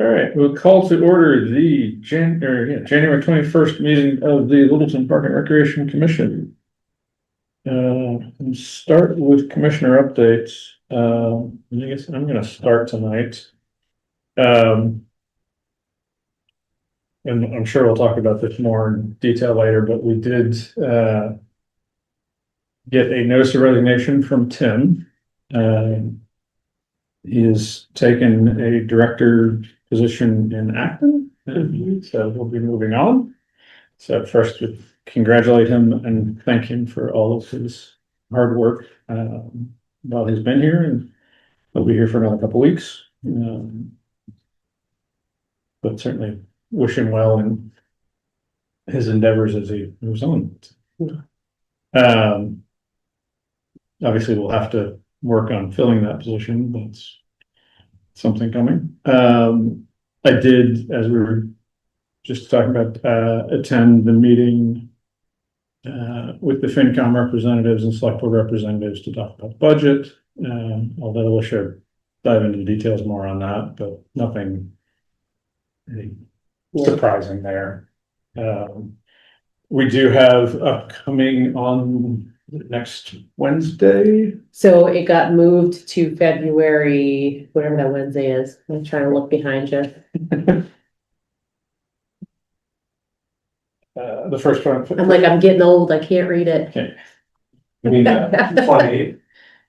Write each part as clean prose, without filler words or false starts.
All right, we'll call to order the January 21st meeting of the Littleton Park and Recreation Commission. And start with commissioner updates. I guess I'm gonna start tonight. And I'm sure we'll talk about this more in detail later, but we did get a notice of resignation from Tim. He has taken a director position in Acton, so we'll be moving on. So first, we congratulate him and thank him for all of his hard work while he's been here, and he'll be here for another couple weeks. But certainly wish him well in his endeavors as he moves on. Obviously, we'll have to work on filling that position. That's something coming. I did, as we were just talking about, attend the meeting with the FinCom representatives and select board representatives to talk about budget. Although we'll dive into the details more on that, but nothing surprising there. We do have upcoming on next Wednesday. So it got moved to February, whatever that Wednesday is. I'm trying to look behind you. The first one. I'm getting old. I can't read it. Okay. I mean, 28.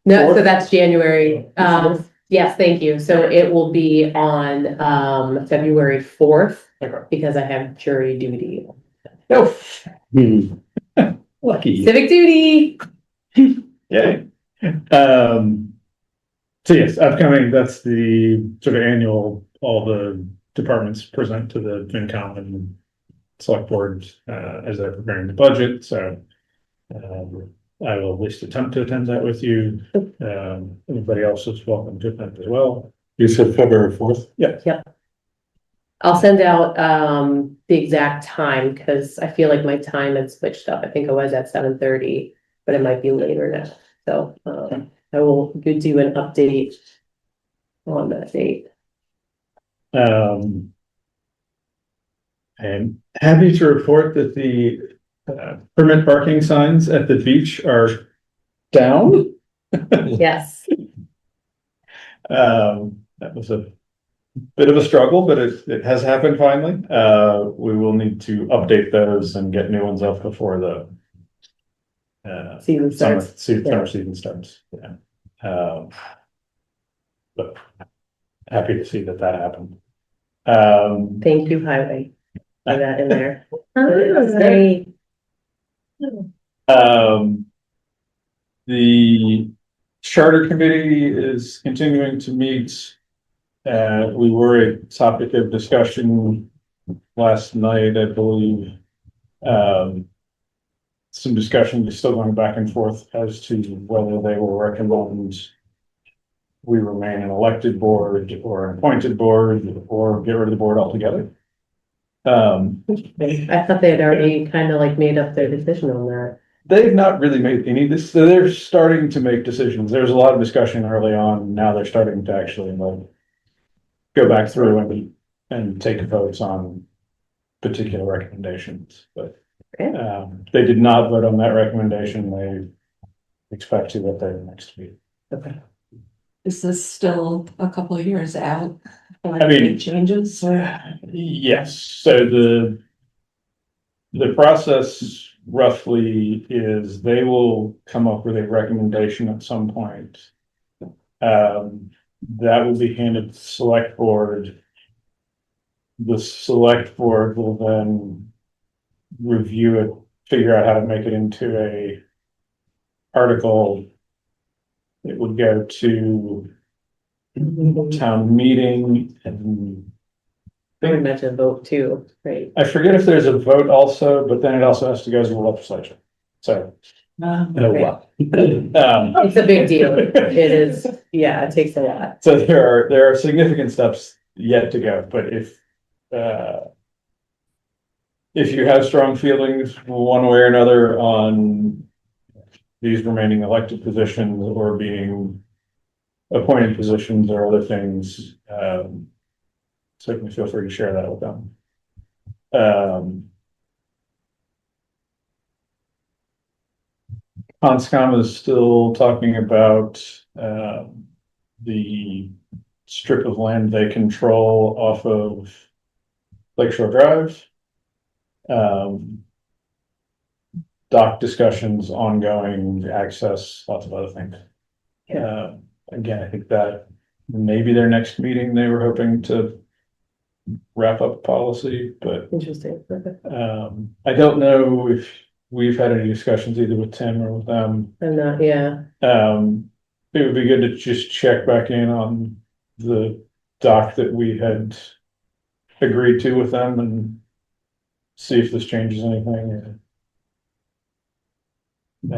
No, so that's January. Yes, thank you. So it will be on February 4th. Okay. Because I have jury duty. No. Lucky. Civic duty. Yeah. So yes, upcoming, that's the sort of annual, all the departments present to the FinCom and select boards as they're preparing the budget. So I will at least attempt to attend that with you. Anybody else is welcome to attend as well. You said February 4th? Yeah. Yep. I'll send out the exact time because I feel like my time had switched up. I think I was at 7:30, but it might be later now. So I will do an update on that date. And happy to report that the permit parking signs at the beach are down. Yes. That was a bit of a struggle, but it has happened finally. We will need to update those and get new ones up before the Season summer starts. season starts. Yeah. But happy to see that happened. Thank you, Highway, for that in there. That's great. The charter committee is continuing to meet. We were a topic of discussion last night, I believe. Some discussion is still going back and forth as to whether they will recommend we remain an elected board or an appointed board or get rid of the board altogether. I thought they had already kind of made up their decision on that. They've not really made any of this. So they're starting to make decisions. There was a lot of discussion early on. Now they're starting to actually go back through and take votes on particular recommendations. But they did not vote on that recommendation. They expect to at their next meeting. Okay. Is this still a couple of years out? I mean, changes? Yes. So the process roughly is they will come up with a recommendation at some point. That will be handed to the select board. The select board will then review it, figure out how to make it into a article. It would go to town meeting, and I would mention a vote too, right? I forget if there's a vote also, but then it also has to go to the legislature. So It's a big deal. It is. Yeah, it takes a lot. So there are significant steps yet to go, but if you have strong feelings one way or another on these remaining elected positions or being appointed positions or other things, certainly feel free to share that with them. Conscom is still talking about, the strip of land they control off of Lakeshore Drive. Dock discussions ongoing, access, lots of other things. Again, I think that maybe their next meeting, they were hoping to wrap up policy, but Interesting. Okay. I don't know if we've had any discussions either with Tim or with them. I'm not, yeah, It would be good to just check back in on the doc that we had agreed to with them and see if this changes anything. They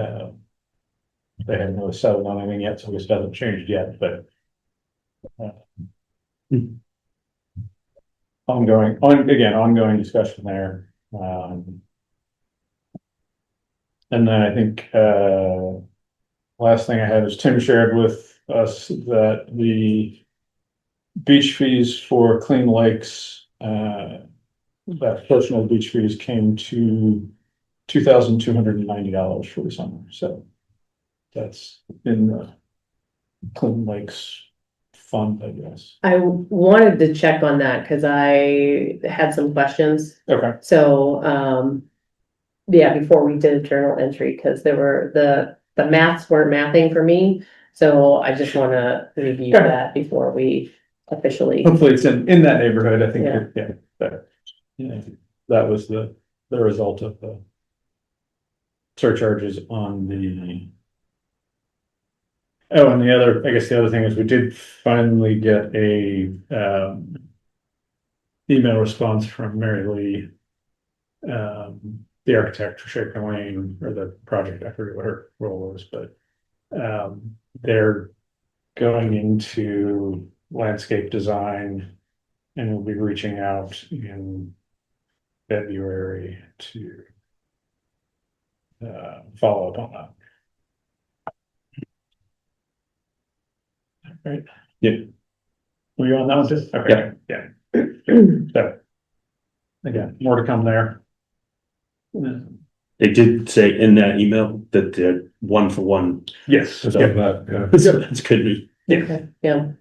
haven't really settled on anything yet, so this hasn't changed yet, but ongoing discussion there. And then I think, last thing I had is Tim shared with us that the beach fees for Clean Lakes, that portion of the beach fees came to $2,290 for the summer, so that's in the Clean Lakes fund, I guess. I wanted to check on that because I had some questions. Okay. So, yeah, before we did a journal entry, because there were the maths weren't mathing for me. So I just want to review Okay. that before we officially. Hopefully it's in that neighborhood, I think, Yeah. that was the result of the surcharges on the. Oh, and I guess the other thing is we did finally get a, email response from Mary Lee, the architect for Shaker Lane, or the project, I forget what her role was, but, they're going into landscape design and we'll be reaching out in February to follow up on that. Right? Yeah. Were you on that one too? Okay, yeah. So, again, more to come there. They did say in that email that they're 1-for-1. Yes. So Yeah. that's good news. Okay, yeah,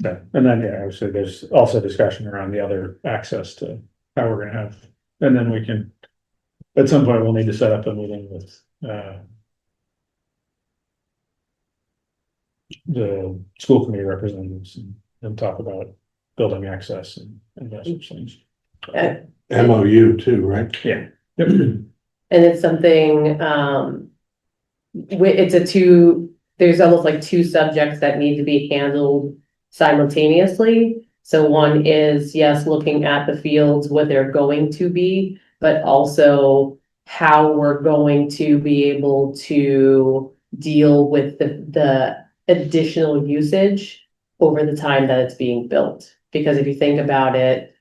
So, and then, obviously there's also discussion around the other access to how we're gonna have, and then we can, at some point, we'll need to set up a meeting with, the school committee representatives and talk about building access and that sort of things. MOU too, right? Yeah. Yep. and it's something, there's almost like two subjects that need to be handled simultaneously. So one is, yes, looking at the fields, what they're going to be, but also how we're going to be able to deal with the additional usage over the time that it's being built. Because if you think about it,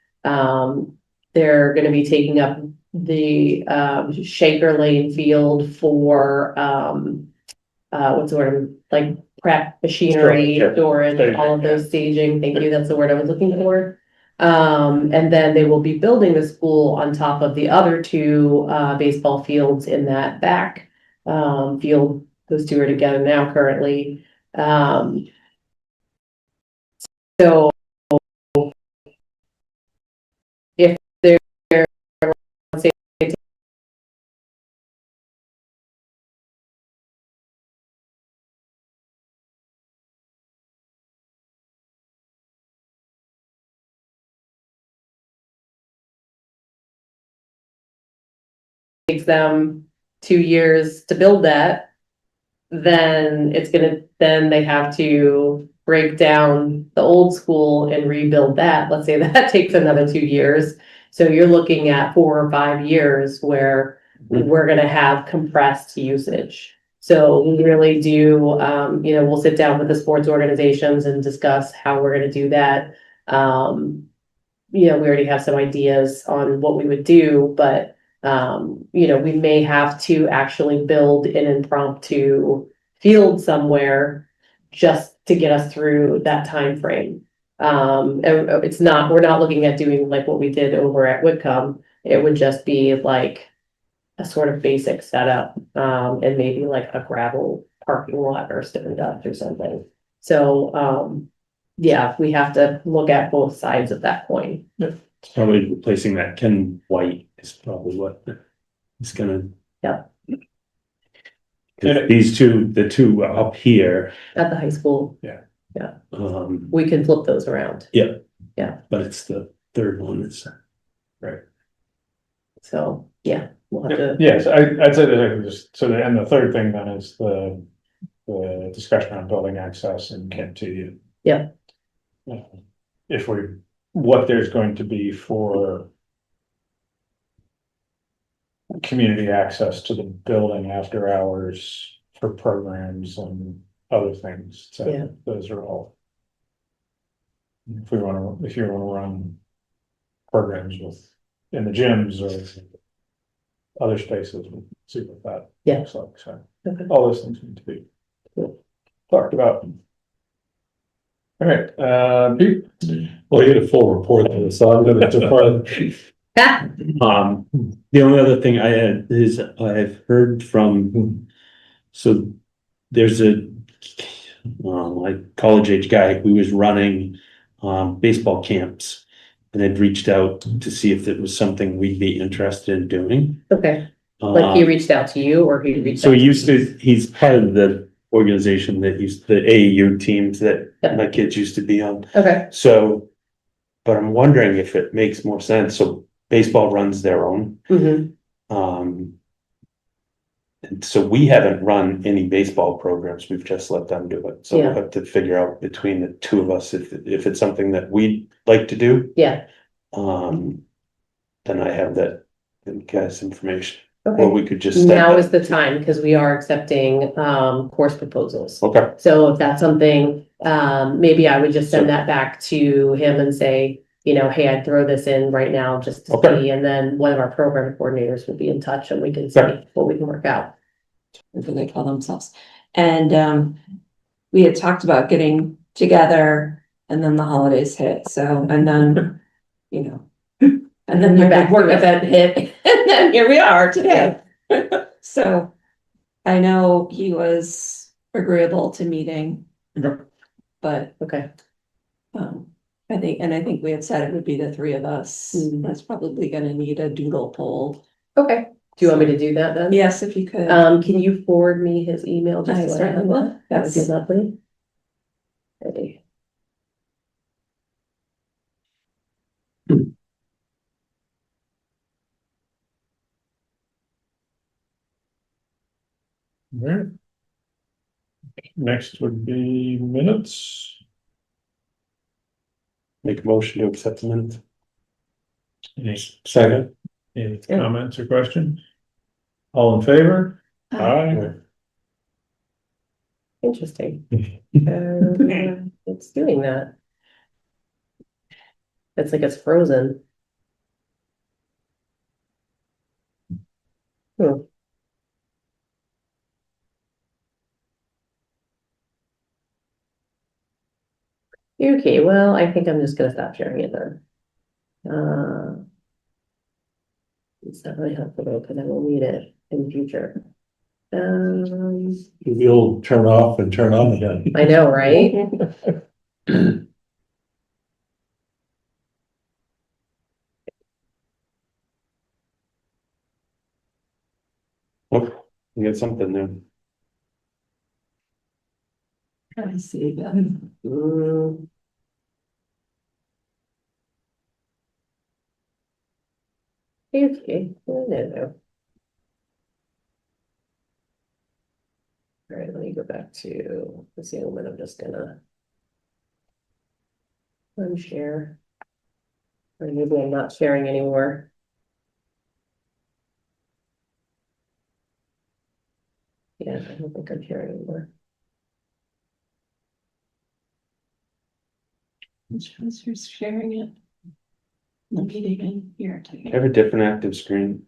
they're gonna be taking up the Shaker Lane field for what's the word, like prep machinery, storage, all of those staging. Thank you, that's the word I was looking for. And then they will be building the school on top of the other two baseball fields in that back field. Those two are together now currently. So if they're, let's say, takes them 2 years to build that, then then they have to break down the old school and rebuild that. Let's say that takes another 2 years. So you're looking at 4 or 5 years where we're gonna have compressed usage. So we really do, we'll sit down with the sports organizations and discuss how we're gonna do that. We already have some ideas on what we would do, but we may have to actually build an impromptu field somewhere just to get us through that time frame. And it's not, we're not looking at doing like what we did over at Whitcomb. It would just be like a sort of basic setup, and maybe like a gravel parking lot or stone dust or something. So, yeah, we have to look at both sides of that coin. It's probably replacing that Ken White is probably what it's gonna. Yeah. 'Cause these two, the two up here, At the high school, but we can flip those around. it's the third one that's. So, yeah, we'll have to, Yes, I'd say that just, so and the third thing then is the discussion on building access and Kent to you. Yeah. If what there's going to be for community access to the building after hours for programs and other things. So Yeah. those are all. If you wanna run programs in the gyms or other spaces, we'll see what that Yeah. looks like, so Okay. all those things need to be Cool. talked about. All right, Pete? Well, you had a full report on this, so I'm gonna defer. The only other thing I had is I've heard from, so there's a like college age guy who was running baseball camps. And had reached out to see if it was something we'd be interested in doing. okay, like he reached out to you or he reached out? So he's part of the organization that the AAU teams that Yeah. my kids used to be on. Okay, So, but I'm wondering if it makes more sense. So baseball runs their own. And so we haven't run any baseball programs. We've just let them do it. So Yeah. we'll have to figure out between the two of us if it's something that we'd like to do. yeah, Then I have that guy's information. Or okay. we could just. Now is the time, because we are accepting, course proposals. Okay, So if that's something, maybe I would just send that back to him and say, hey, I'd throw this in right now just to Okay. see, and then one of our program coordinators will be in touch and we can see Okay. what we can work out. That's what they call themselves. And we had talked about getting together and then the holidays hit, so, and then, and then You're the back big work to it. event hit, and then here we are today. So I know he was agreeable to meeting. Okay. But Okay, I think we had said it would be the three of us. Mhm. That's probably gonna need a doodle poll. okay. Do you want me to do that then? Yes, if you could. Can you forward me his email? Just I so I certainly have will. that? That would be Yes. lovely. Okay. All right. Next would be minutes. make a motion to accept the minutes. Any Second. Any Yeah. comments or questions? All in favor? Aye. Interesting. It's doing that. It's like it's frozen. Hmm. Okay, well, I think I'm just gonna stop sharing it then. It's not really helpful though, because I will need it in the future. You'll turn off and turn on again. I know, right? Oh, you got something there. I see that. Mm. Okay, no. All right, let me go back to the Zoom and I'm just gonna unshare. Or maybe I'm not sharing anymore. Yeah, I don't think I'm sharing anymore. Who's sharing it? The meeting in here. I have a different active screen.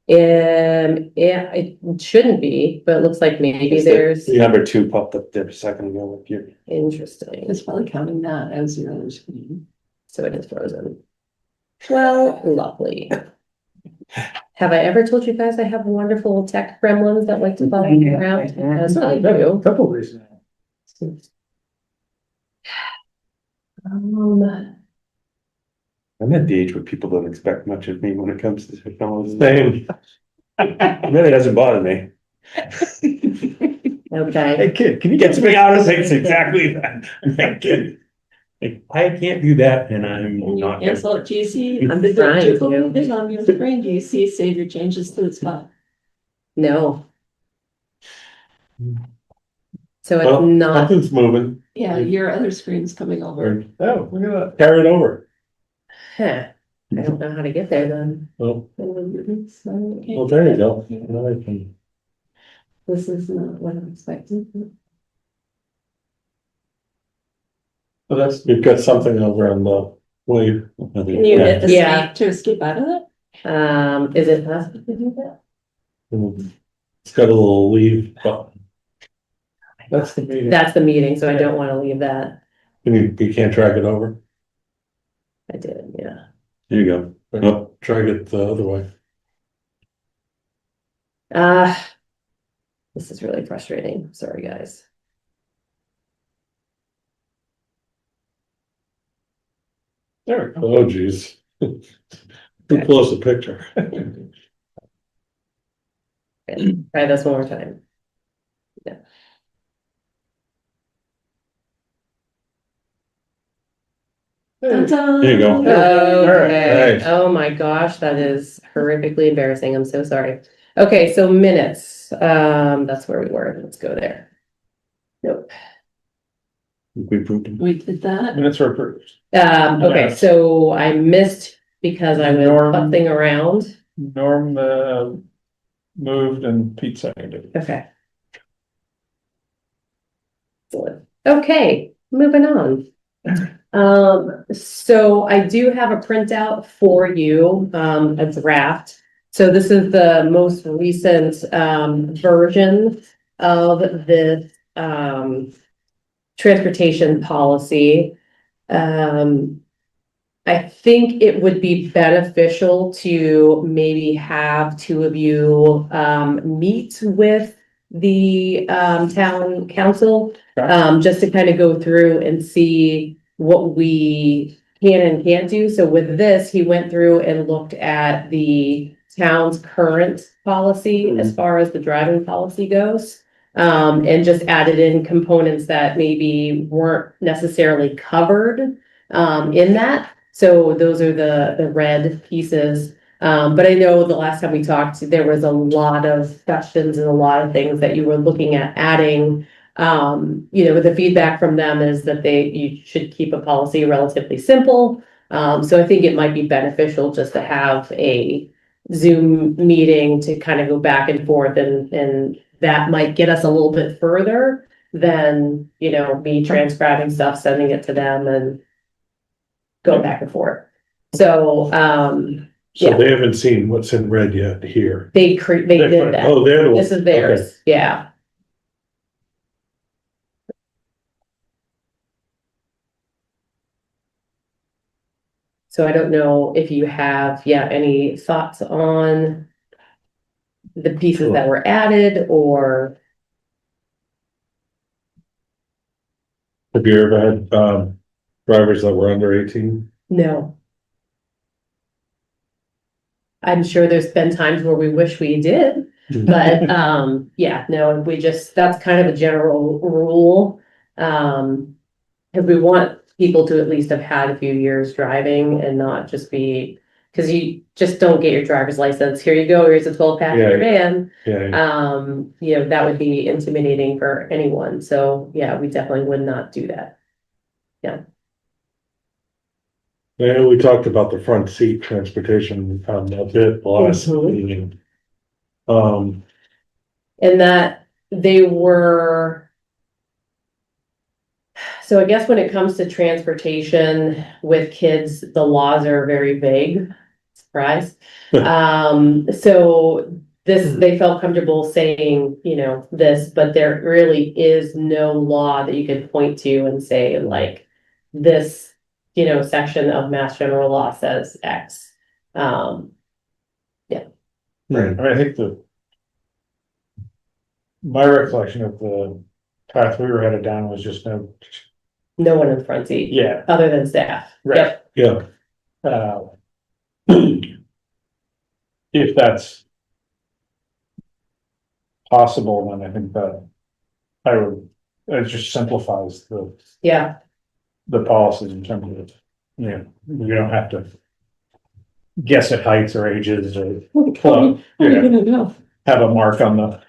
Yeah, it shouldn't be, but it looks like maybe there's, The number two popped up there a second ago, if you're. interesting, It's probably counting that as your other screen. so it is frozen. Well, lovely. Have I ever told you guys I have wonderful tech gremlins that like to follow me around? As I do. Couple reasons. I'm at the age where people don't expect much of me when it comes to technology. Same. It really doesn't bother me. Okay, Hey, kid, can you Gets me out of things exactly that. I can't- I can't do that and I'm Can you not. cancel it, GC? I'm trying to. It's on your screen, do you see save your changes to the spot? no. So it's Well, not, something's moving. Yeah, your other screen's coming over. Oh, look at that. Carry it over. huh, I don't know how to get there then. Oh, Well, there you go. Now I can- This is not what I'm expecting. So that's, you've got something over on the wave. Can you hit the Yeah. escape to escape out of it? Is it possible to do that? It's got a little leave button. That's the meeting. That's the meeting, so I don't wanna leave that. You can't drag it over. I did, yeah. There you go. Oh. Drag it the other way. This is really frustrating. Sorry, guys. There. Oh, geez. Too close a picture. Try this one more time. Dun-dun. There you go. Okay, Nice. oh my gosh, that is horrifically embarrassing. I'm so sorry. Okay, so minutes, that's where we were. Let's go there. Nope. We proved it. We did that. Minutes are approved. Okay, Yes. so I missed because I was Norm. futzing around. Norm, moved and Pete seconded. Okay. Excellent. Okay, moving on. So I do have a printout for you, a draft. So this is the most recent, version of this, transportation policy. I think it would be beneficial to maybe have two of you, meet with the, town council. Just to kind of go through and see what we can and can't do. So with this, he went through and looked at the town's current policy as far as the driving policy goes. And just added in components that maybe weren't necessarily covered, in that. So those are the red pieces. But I know the last time we talked, there was a lot of questions and a lot of things that you were looking at adding. The feedback from them is that you should keep a policy relatively simple. So I think it might be beneficial just to have a Zoom meeting to kind of go back and forth, and that might get us a little bit further than, me transcribing stuff, sending it to them and go back and forth. So, So Yeah. they haven't seen what's in red yet here. they did that. Oh, they're the This ones. is theirs, yeah. So I don't know if you have, any thoughts on the pieces that were added, or, Have you ever had, drivers that were under 18? no. I'm sure there's been times where we wish we did, but, no, that's kind of a general rule. If we want people to at least have had a few years driving and not just be, cause you just don't get your driver's license. Here you go, here's a 12-passenger van. Yeah, That would be intimidating for anyone. So, we definitely would not do that. and we talked about the front seat transportation, a bit last Mhm. meeting. And that they were. So I guess when it comes to transportation with kids, the laws are very vague. Surprise. So this, they felt comfortable saying, you know, this, but there really is no law that you could point to and say like, this, you know, section of Mass General Law says X. Right, I mean, I think my recollection of the path we were headed down was just No one in the front seat, yeah, other than staff. Right. Yep. Yeah, uh. If that's possible, then I think that it just simplifies Yeah, the policies in terms of, you know, you don't have to guess at heights or ages or, What are you you know, gonna do? have a mark on the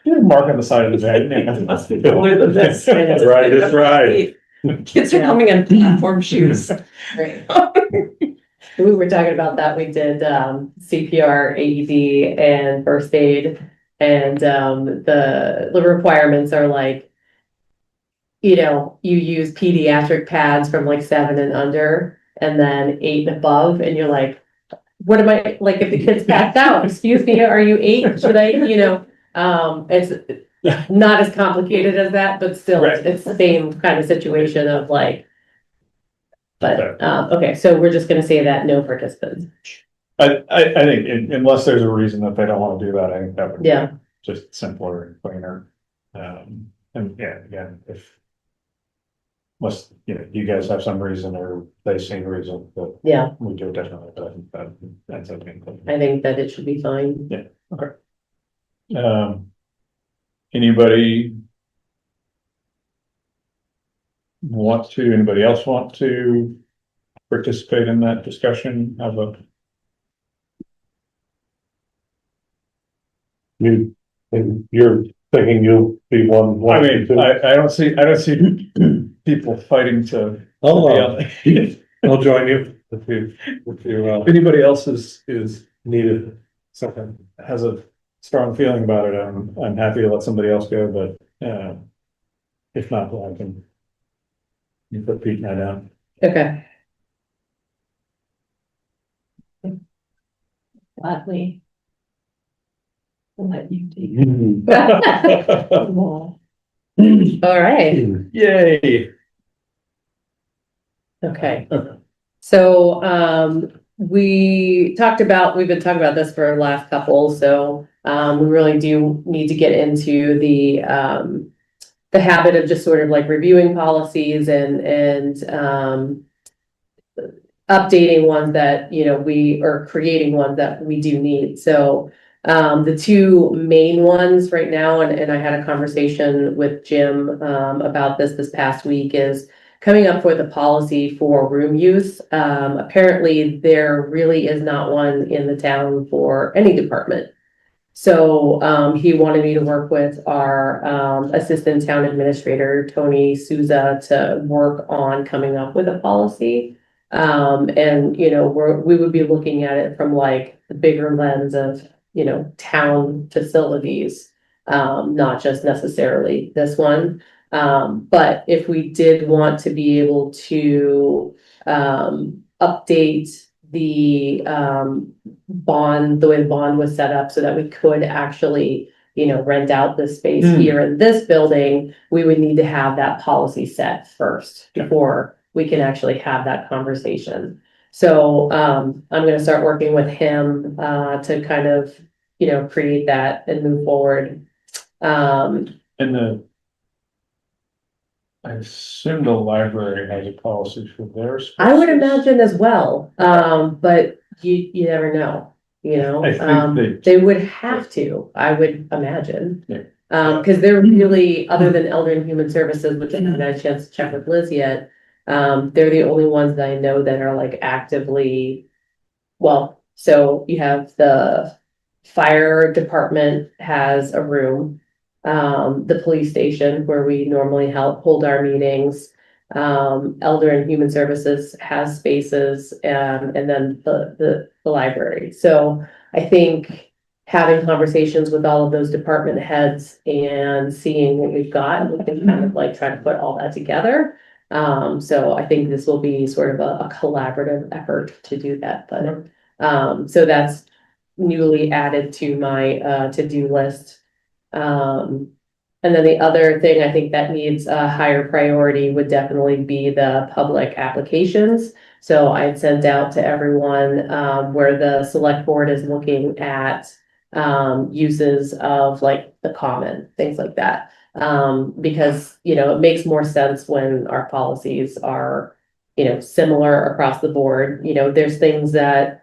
side of the bed. Must be older than this. right, that's right. Kids are coming in platform shoes. great. We were talking about that, we did CPR, AED and first aid. And the requirements are like, you know, you use pediatric pads from like 7 and under, and then 8 and above, and you're like, what am I, like, if the kid's passed out, excuse me, are you 8? Should I, you know, it's not as complicated as that, but still, Right. it's the same kind of situation of like. But, Okay. okay, so we're just gonna say that no participants. I think unless there's a reason that they don't want to do that, I think that would be Yeah, just simpler and cleaner. And yeah, again, unless, you know, you guys have some reason or they see a reason that yeah, we do it differently, but I think that's okay. I think that it should be fine. Anybody anybody else want to participate in that discussion? Have a, You're thinking you'll be one. I mean, I don't see people fighting to. I'll join you if you, Anybody else is need it. something, has a strong feeling about it, I'm happy to let somebody else go, but, if not, well, I can. You put Pete and I down. Okay, Gladly. I'll let you take. all right, Yay. okay. Okay. So, we've been talking about this for our last couple, so, we really do need to get into the habit of just sort of like reviewing policies and updating ones that, you know, or creating ones that we do need. So, the two main ones right now, and I had a conversation with Jim, about this past week, is coming up with a policy for room use. Apparently there really is not one in the town for any department. So, he wanted me to work with our, assistant town administrator, Tony Souza, to work on coming up with a policy. And, you know, we would be looking at it from like the bigger lens of, you know, town facilities, not just necessarily this one. But if we did want to be able to, update the, bond, the way the bond was set up so that we could actually, you know, rent out the space here in this building, we would need to have that policy set first before we can actually have that conversation. So, I'm gonna start working with him, to kind of, you know, create that and move forward. And I assume the library has a policy for their spaces. I would imagine as well, but you never know, you know? I think They would have to, I would imagine. Yeah. Cause they're really, other than Elder and Human Services, which I haven't had a chance to check with Liz yet, they're the only ones that I know that are like actively, well, so you have the fire department has a room. The police station where we normally hold our meetings. Elder and Human Services has spaces, and then the library. So I think having conversations with all of those department heads and seeing what we've got, we can kind of like try to put all that together. So I think this will be sort of a collaborative effort to do that, but So that's newly added to my, to-do list. And then the other thing I think that needs a higher priority would definitely be the public applications. So I had sent out to everyone, where the select board is looking at, uses of like the common, things like that. Because, it makes more sense when our policies are, similar across the board. There's things that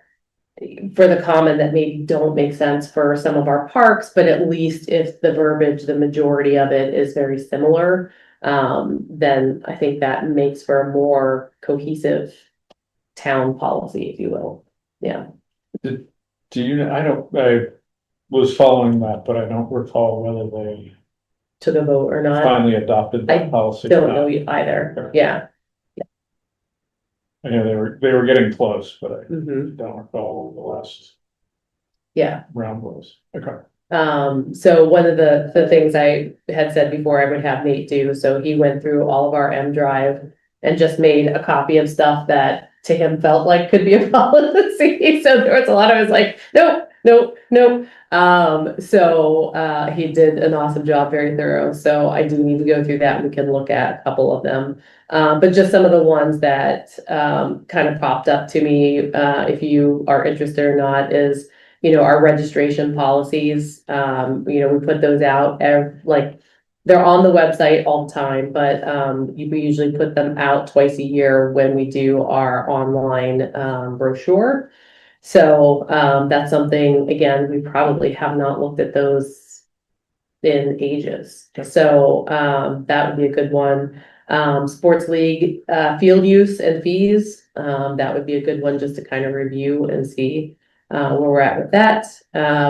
for the common that maybe don't make sense for some of our parks, but at least if the verbiage, the majority of it is very similar, then I think that makes for a more cohesive town policy, if you will. Yeah. Do I was following that, but I don't recall whether they Took a vote or not. finally adopted I that policy. Don't know either. Yeah. I know they were getting close, but I Mhm. don't recall what the last Yeah. round was. Okay. So one of the things I had said before I would have Nate do, so he went through all of our M Drive and just made a copy of stuff that to him felt like could be a policy. So there was a lot of it's like, nope, nope, nope. So he did an awesome job, very thorough. So I do need to go through that. We can look at a couple of them. But just some of the ones that kind of popped up to me, if you are interested or not, is our registration policies. We put those out like they're on the website all the time, but we usually put them out twice a year when we do our online brochure. So that's something, again, we probably have not looked at those in ages. So that would be a good one. Sports league field use and fees, that would be a good one just to kind of review and see where we're at with that.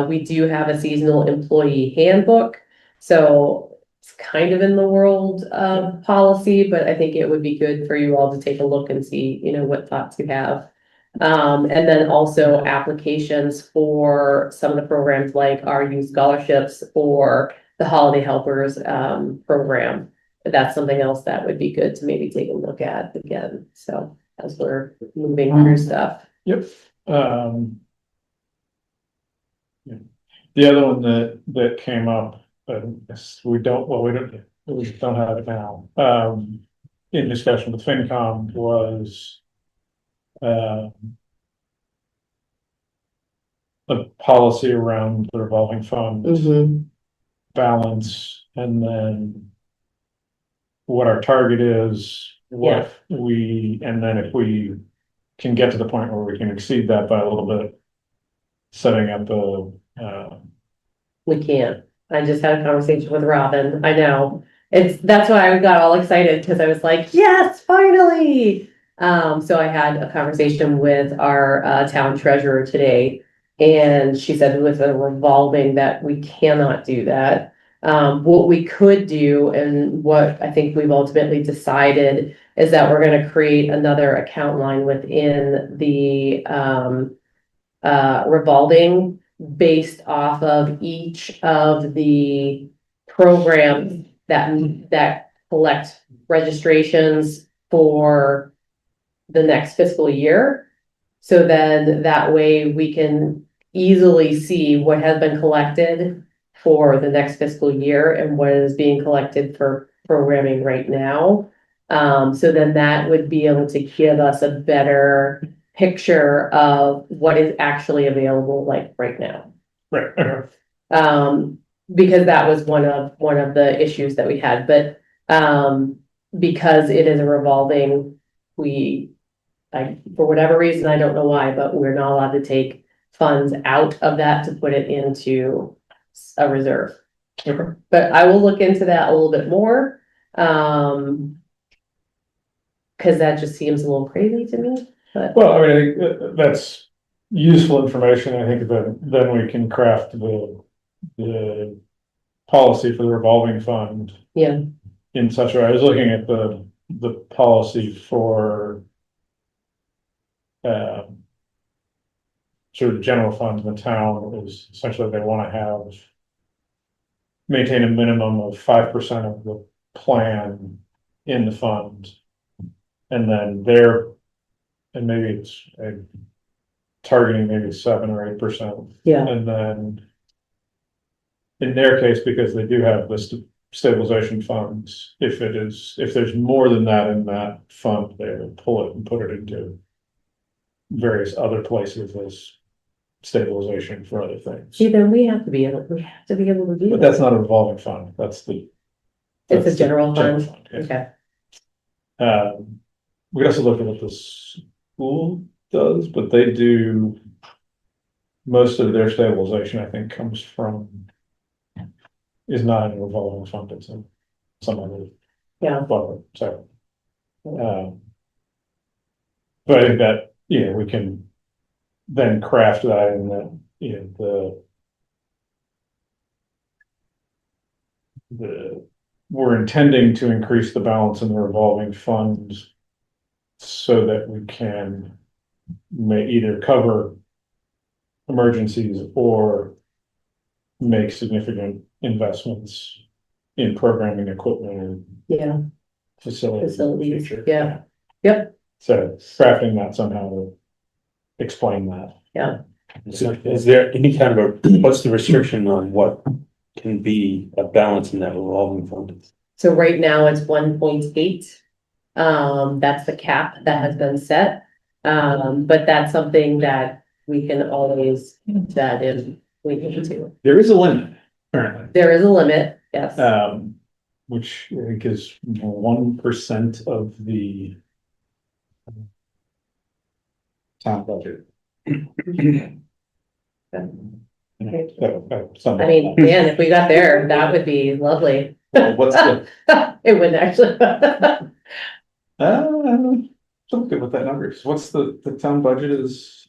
We do have a seasonal employee handbook. So it's kind of in the world of policy, but I think it would be good for you all to take a look and see, what thoughts you have. And then also applications for some of the programs like our youth scholarships or the holiday helpers program. That's something else that would be good to maybe take a look at again. So as we're moving through stuff. Yep. Yeah. The other one that came up, we don't have it now, in discussion with FinCom was, the policy around the revolving fund balance, and then what our target is, and then if we can get to the point where we can exceed that by a little bit, setting up We can't. I just had a conversation with Robin. I know. That's why I got all excited because I was like, yes, finally. So I had a conversation with our town treasurer today. And she said with a revolving that we cannot do that. What we could do and what I think we've ultimately decided is that we're going to create another account line within the revolving based off of each of the programs that collect registrations for the next fiscal year. So then that way we can easily see what has been collected for the next fiscal year and what is being collected for programming right now. So then that would be able to give us a better picture of what is actually available like right now. right. Okay. Because that was one of the issues that we had, but because it is a revolving, for whatever reason, I don't know why, but we're not allowed to take funds out of that to put it into a reserve. Okay. But I will look into that a little bit more. Cause that just seems a little crazy to me, but. Well, I mean, I think that's useful information. I think that then we can craft the policy for the revolving fund. Yeah. In such a way, I was looking at the policy for sort of general fund in the town is essentially they want to maintain a minimum of 5% of the plan in the fund. And then and maybe targeting maybe 7 or 8%. Yeah, And then in their case, because they do have the stabilization funds, if there's more than that in that fund, they will pull it and put it into various other places as stabilization for other things. see, then we have to be able to do But that. that's not a revolving fund, that's the. It's a that's the general fund, yeah. okay, We also look at what the school does, but they do. Most of their stabilization, I think, comes from. Is not in a revolving fund, it's in some other. yeah, Fund, so. But I think that, we can. Then craft that in we're intending to increase the balance in the revolving funds. So that we can either cover emergencies or make significant investments in programming equipment and yeah, facilities in the facilities, future. yeah, yep, So crafting that somehow to explain that. yeah. So is there any kind of what's the restriction on what can be a balance in that revolving fund? So right now it's 1.8. That's the cap that has been set. But that's something that we can always, that if we need to. There is a limit, apparently. There is a limit, yes. Which I think is 1% of the town budget. I mean, man, if we got there, that would be lovely. What's the, It wouldn't actually. don't good with that number. So what's the town budget is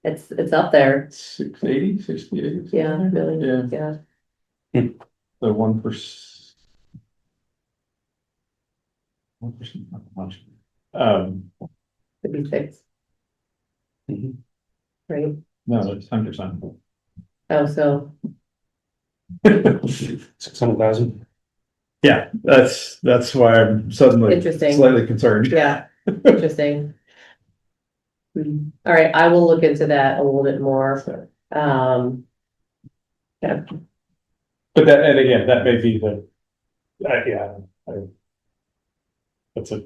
It's up there, 680, 68? yeah, really, yeah, The 1%. 1%, not much. could be six. Mhm. Right, No, it's 10%. oh, so, 600,000? Yeah, that's why I'm suddenly Interesting. slightly concerned. yeah, interesting. All right, I will look into that a little bit more, yeah, But that, and again, that may be that's a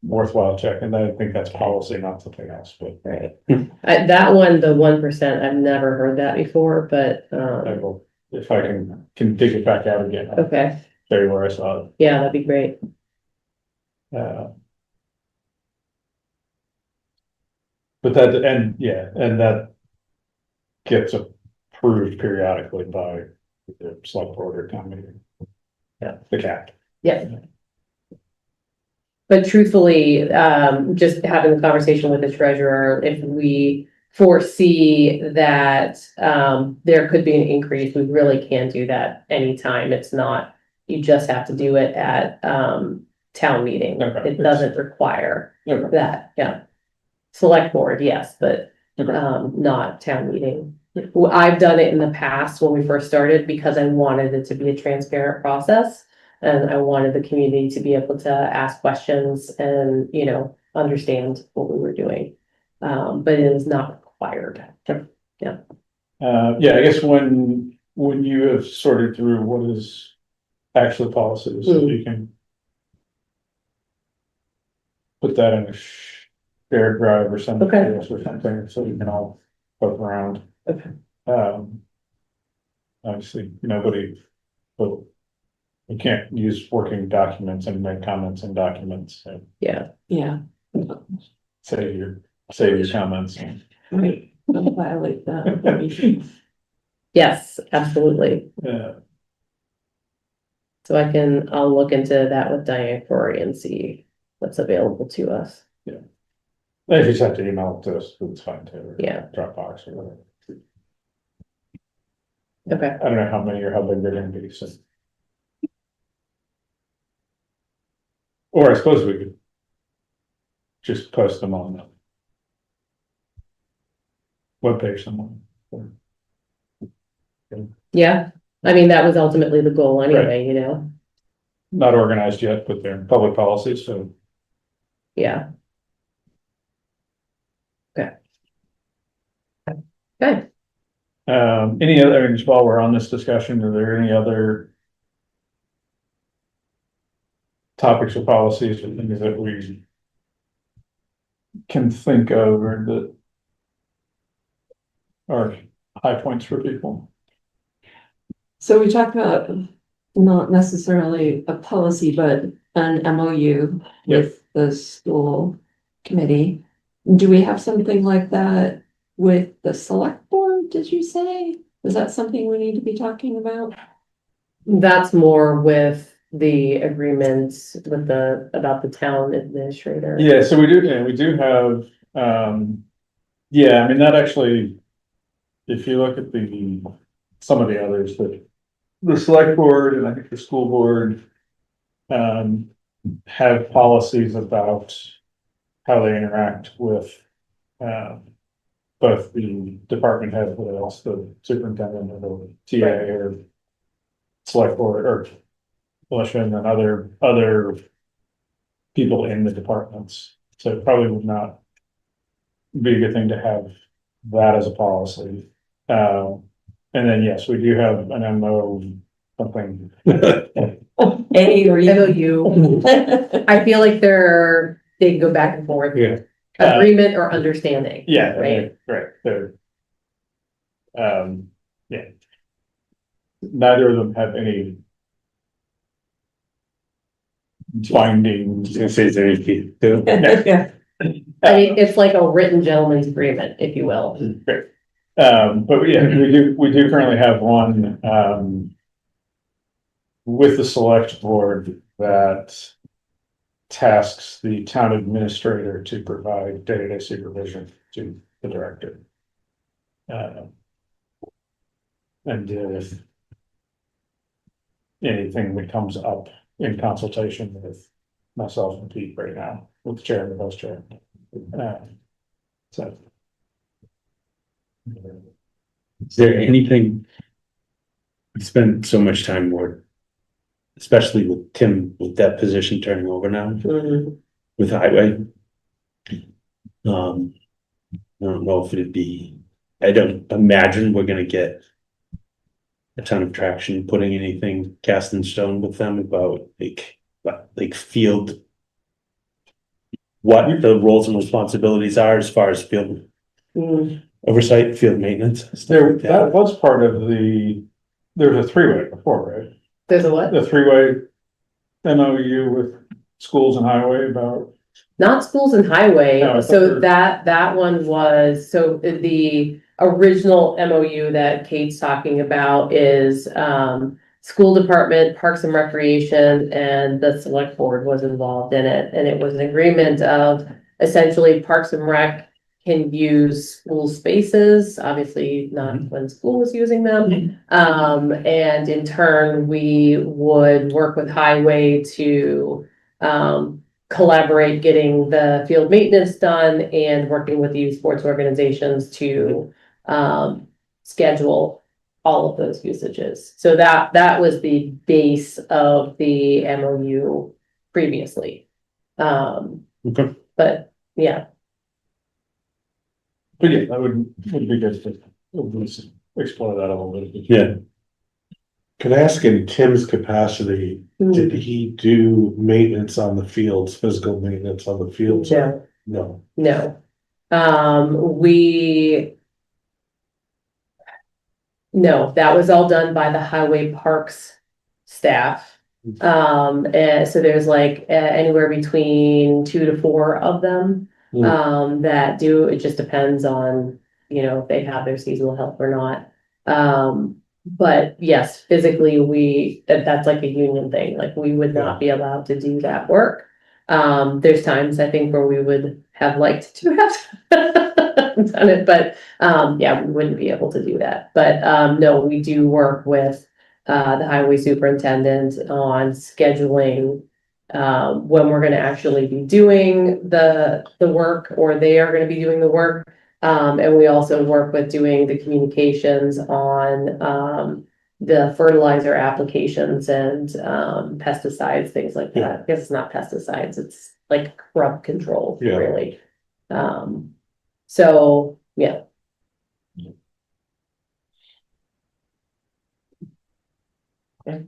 worthwhile check, and I think that's policy, not something else, but right. That one, the 1%, I've never heard that before, but, I will, if I can dig it back out again, I'll okay, tell you where I saw it. yeah, that'd be great. But that, and that gets approved periodically by the select board or town meeting. Yeah. The cap. Yeah. But truthfully, just having the conversation with the treasurer, if we foresee that, there could be an increase, we really can do that anytime. It's not, you just have to do it at, town meeting. Okay. It doesn't require Okay. that, yeah. Select board, yes, but, Okay. not town meeting. Well, I've done it in the past when we first started because I wanted it to be a transparent process. And I wanted the community to be able to ask questions and, understand what we were doing. But it is not required. Yeah, I guess when you have sorted through what is actually policies, so you can put that in a shared drive or something, Okay. or something, so you can all poke around. Okay. Obviously, but you can't use working documents and make comments in documents, so Yeah, Yeah, save your comments. right, don't violate that. yes, absolutely. Yeah, So I'll look into that with Diane Corey and see what's available to us. if you just have to email it to us, it's fine too. Or Yeah. Dropbox or whatever. Okay, I don't know how many or how big they're gonna be, so. Or I suppose we could just post them on the webpage somewhere. yeah, I mean, that was ultimately the goal anyway, Not organized yet, but they're in public policy, so yeah. Okay. Any other, I mean, just while we're on this discussion, are there any other topics or policies or things that we can think of or that are high points for people? So we talked about not necessarily a policy, but an MOU with the school committee. Do we have something like that with the select board, did you say? Is that something we need to be talking about? That's more with the agreements with about the town administrator. Yeah, so we do have, yeah, I mean, that actually, if you look at some of the others, the select board and I think the school board, have policies about how they interact with, both the department head, whether else the superintendent or the TA or select board or militia and then other people in the departments. So it probably would not be a good thing to have that as a policy. And then, yes, we do have an MO, something. A or MOU. I feel like they go back and forth. Yeah. Agreement or understanding. Yeah, Right. right, they're, yeah. Neither of them have any binding. Say is there anything too? Yeah. I mean, it's like a written gentleman's agreement, if you will. Great. But yeah, we do currently have one, with the select board that tasks the town administrator to provide day-to-day supervision to the director. And deal with anything that comes up in consultation with myself and Pete right now, with the chair and the vice chair. So. Is there anything? We spend so much time more, especially with Tim, with that position turning over now with highway. I don't know if it'd be, I don't imagine we're gonna get a ton of traction putting anything cast in stone with them about like field. What the roles and responsibilities are as far as field oversight, field maintenance. stuff There, like that was part of there was a three-way before, right? There's a what? The three-way MOU with schools and highway about, Not schools and highway, No, I thought so there- that one was, so the original MOU that Kate's talking about is, school department, parks and recreation, and the select board was involved in it, and it was an agreement of essentially Parks and Rec can use school spaces, obviously not when school is using them. And in turn, we would work with highway to, collaborate getting the field maintenance done and working with the youth sports organizations to schedule all of those usages. So that was the base of the MOU previously. Okay. But yeah, but yeah, that would be good to at least explore that a little bit. Yeah, Can I ask, in Tim's capacity, did he do maintenance on the fields, physical maintenance on the fields? no, No. no. No, that was all done by the highway parks staff. And so there's like anywhere between 2 to 4 of them. That do, it just depends on, if they have their seasonal help or not. But yes, physically that's like a union thing, like we would not be allowed to do that work. There's times I think where we would have liked to have done it, but yeah, we wouldn't be able to do that. But no, we do work with the highway superintendent on scheduling when we're gonna actually be doing the work, or they are gonna be doing the work. And we also work with doing the communications on the fertilizer applications and pesticides, things like that. I guess it's not pesticides, it's like crop control, Yeah. really. So, yeah.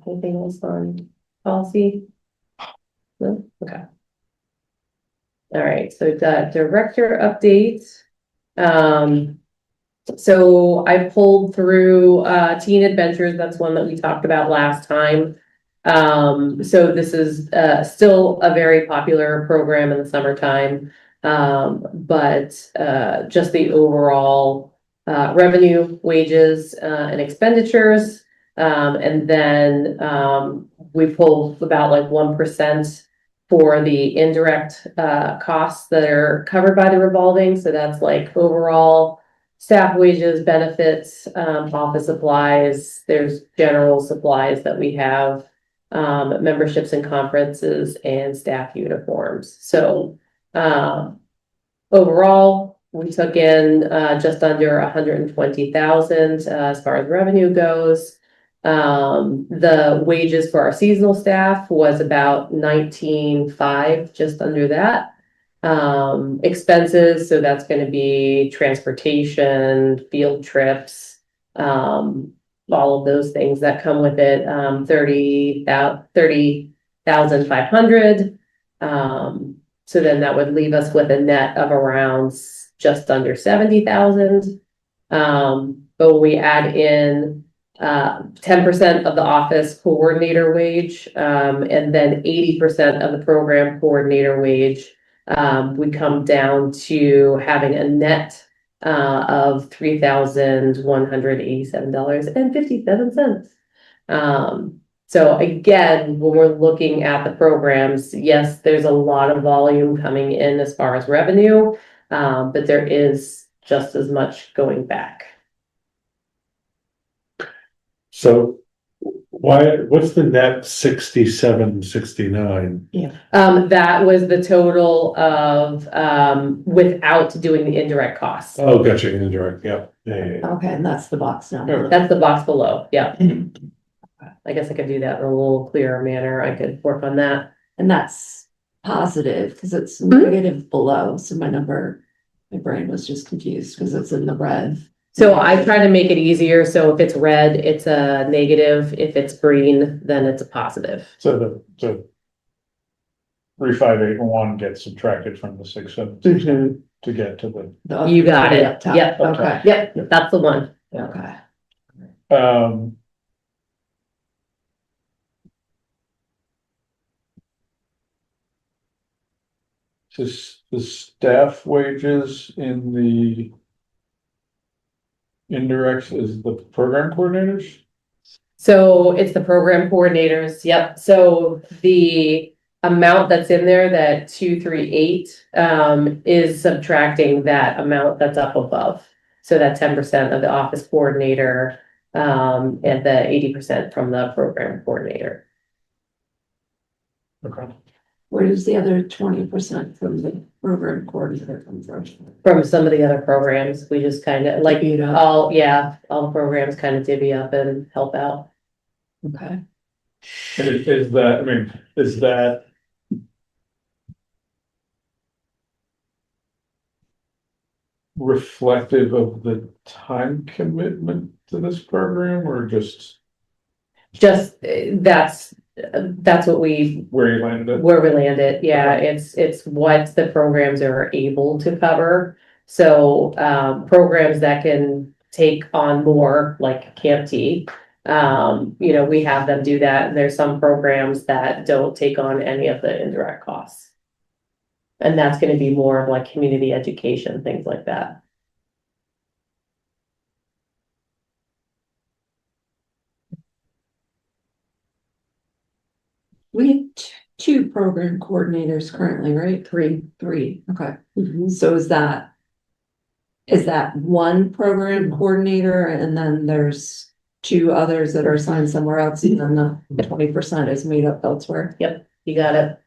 anything else on policy? No, okay. All right, so the director update. So I pulled through Teen Adventures, that's one that we talked about last time. So this is still a very popular program in the summertime. But just the overall revenue, wages, and expenditures. And then we pulled about like 1% for the indirect costs that are covered by the revolving. So that's like overall staff wages, benefits, office supplies. There's general supplies that we have, memberships and conferences, and staff uniforms. So overall, we took in just under 120,000 as far as revenue goes. The wages for our seasonal staff was about 19.5, just under that. Expenses, so that's going to be transportation, field trips, all of those things that come with it. 30,500. So then that would leave us with a net of around just under 70,000. But when we add in 10% of the office coordinator wage, and then 80% of the program coordinator wage, we come down to having a net of $3,187.57. So again, when we're looking at the programs, yes, there's a lot of volume coming in as far as revenue, but there is just as much going back. So what's the net 6769? That was the total of without doing the indirect costs. Oh, gotcha, indirect, yeah. Okay, and that's the box number. That's the box below, yeah. I guess I could do that in a little clearer manner. I could work on that. And that's positive, because it's negative below, so my brain was just confused, because it's in the red. So I try to make it easier, so if it's red, it's a negative, if it's green, then it's a positive. So the 3,581 gets subtracted from the 6,760 to get to the, You got it, Up top. yep, Okay, yep, that's the one. okay. Just the staff wages in the indirects is the program coordinators? So it's the program coordinators, yep, so the amount that's in there, that 238, is subtracting that amount that's up above. So that 10% of the office coordinator, and the 80% from the program coordinator. Okay. Where does the other 20% from the program coordinator come from? From some of the other programs, we just kind of like Divvy it up. all the programs kind of divvy up and help out. Okay. Is that, I mean, is that reflective of the time commitment to this program, or just Just that's what we where you landed? where we landed. Yeah, it's what the programs are able to cover. So programs that can take on more, like Camp T, we have them do that. And there's some programs that don't take on any of the indirect costs. And that's going to be more of like community education, things like that. We have two program coordinators currently, right? Three, okay. So is that one program coordinator, and then there's two others that are assigned somewhere else, and then the 20% is made up elsewhere? Yep, you got it.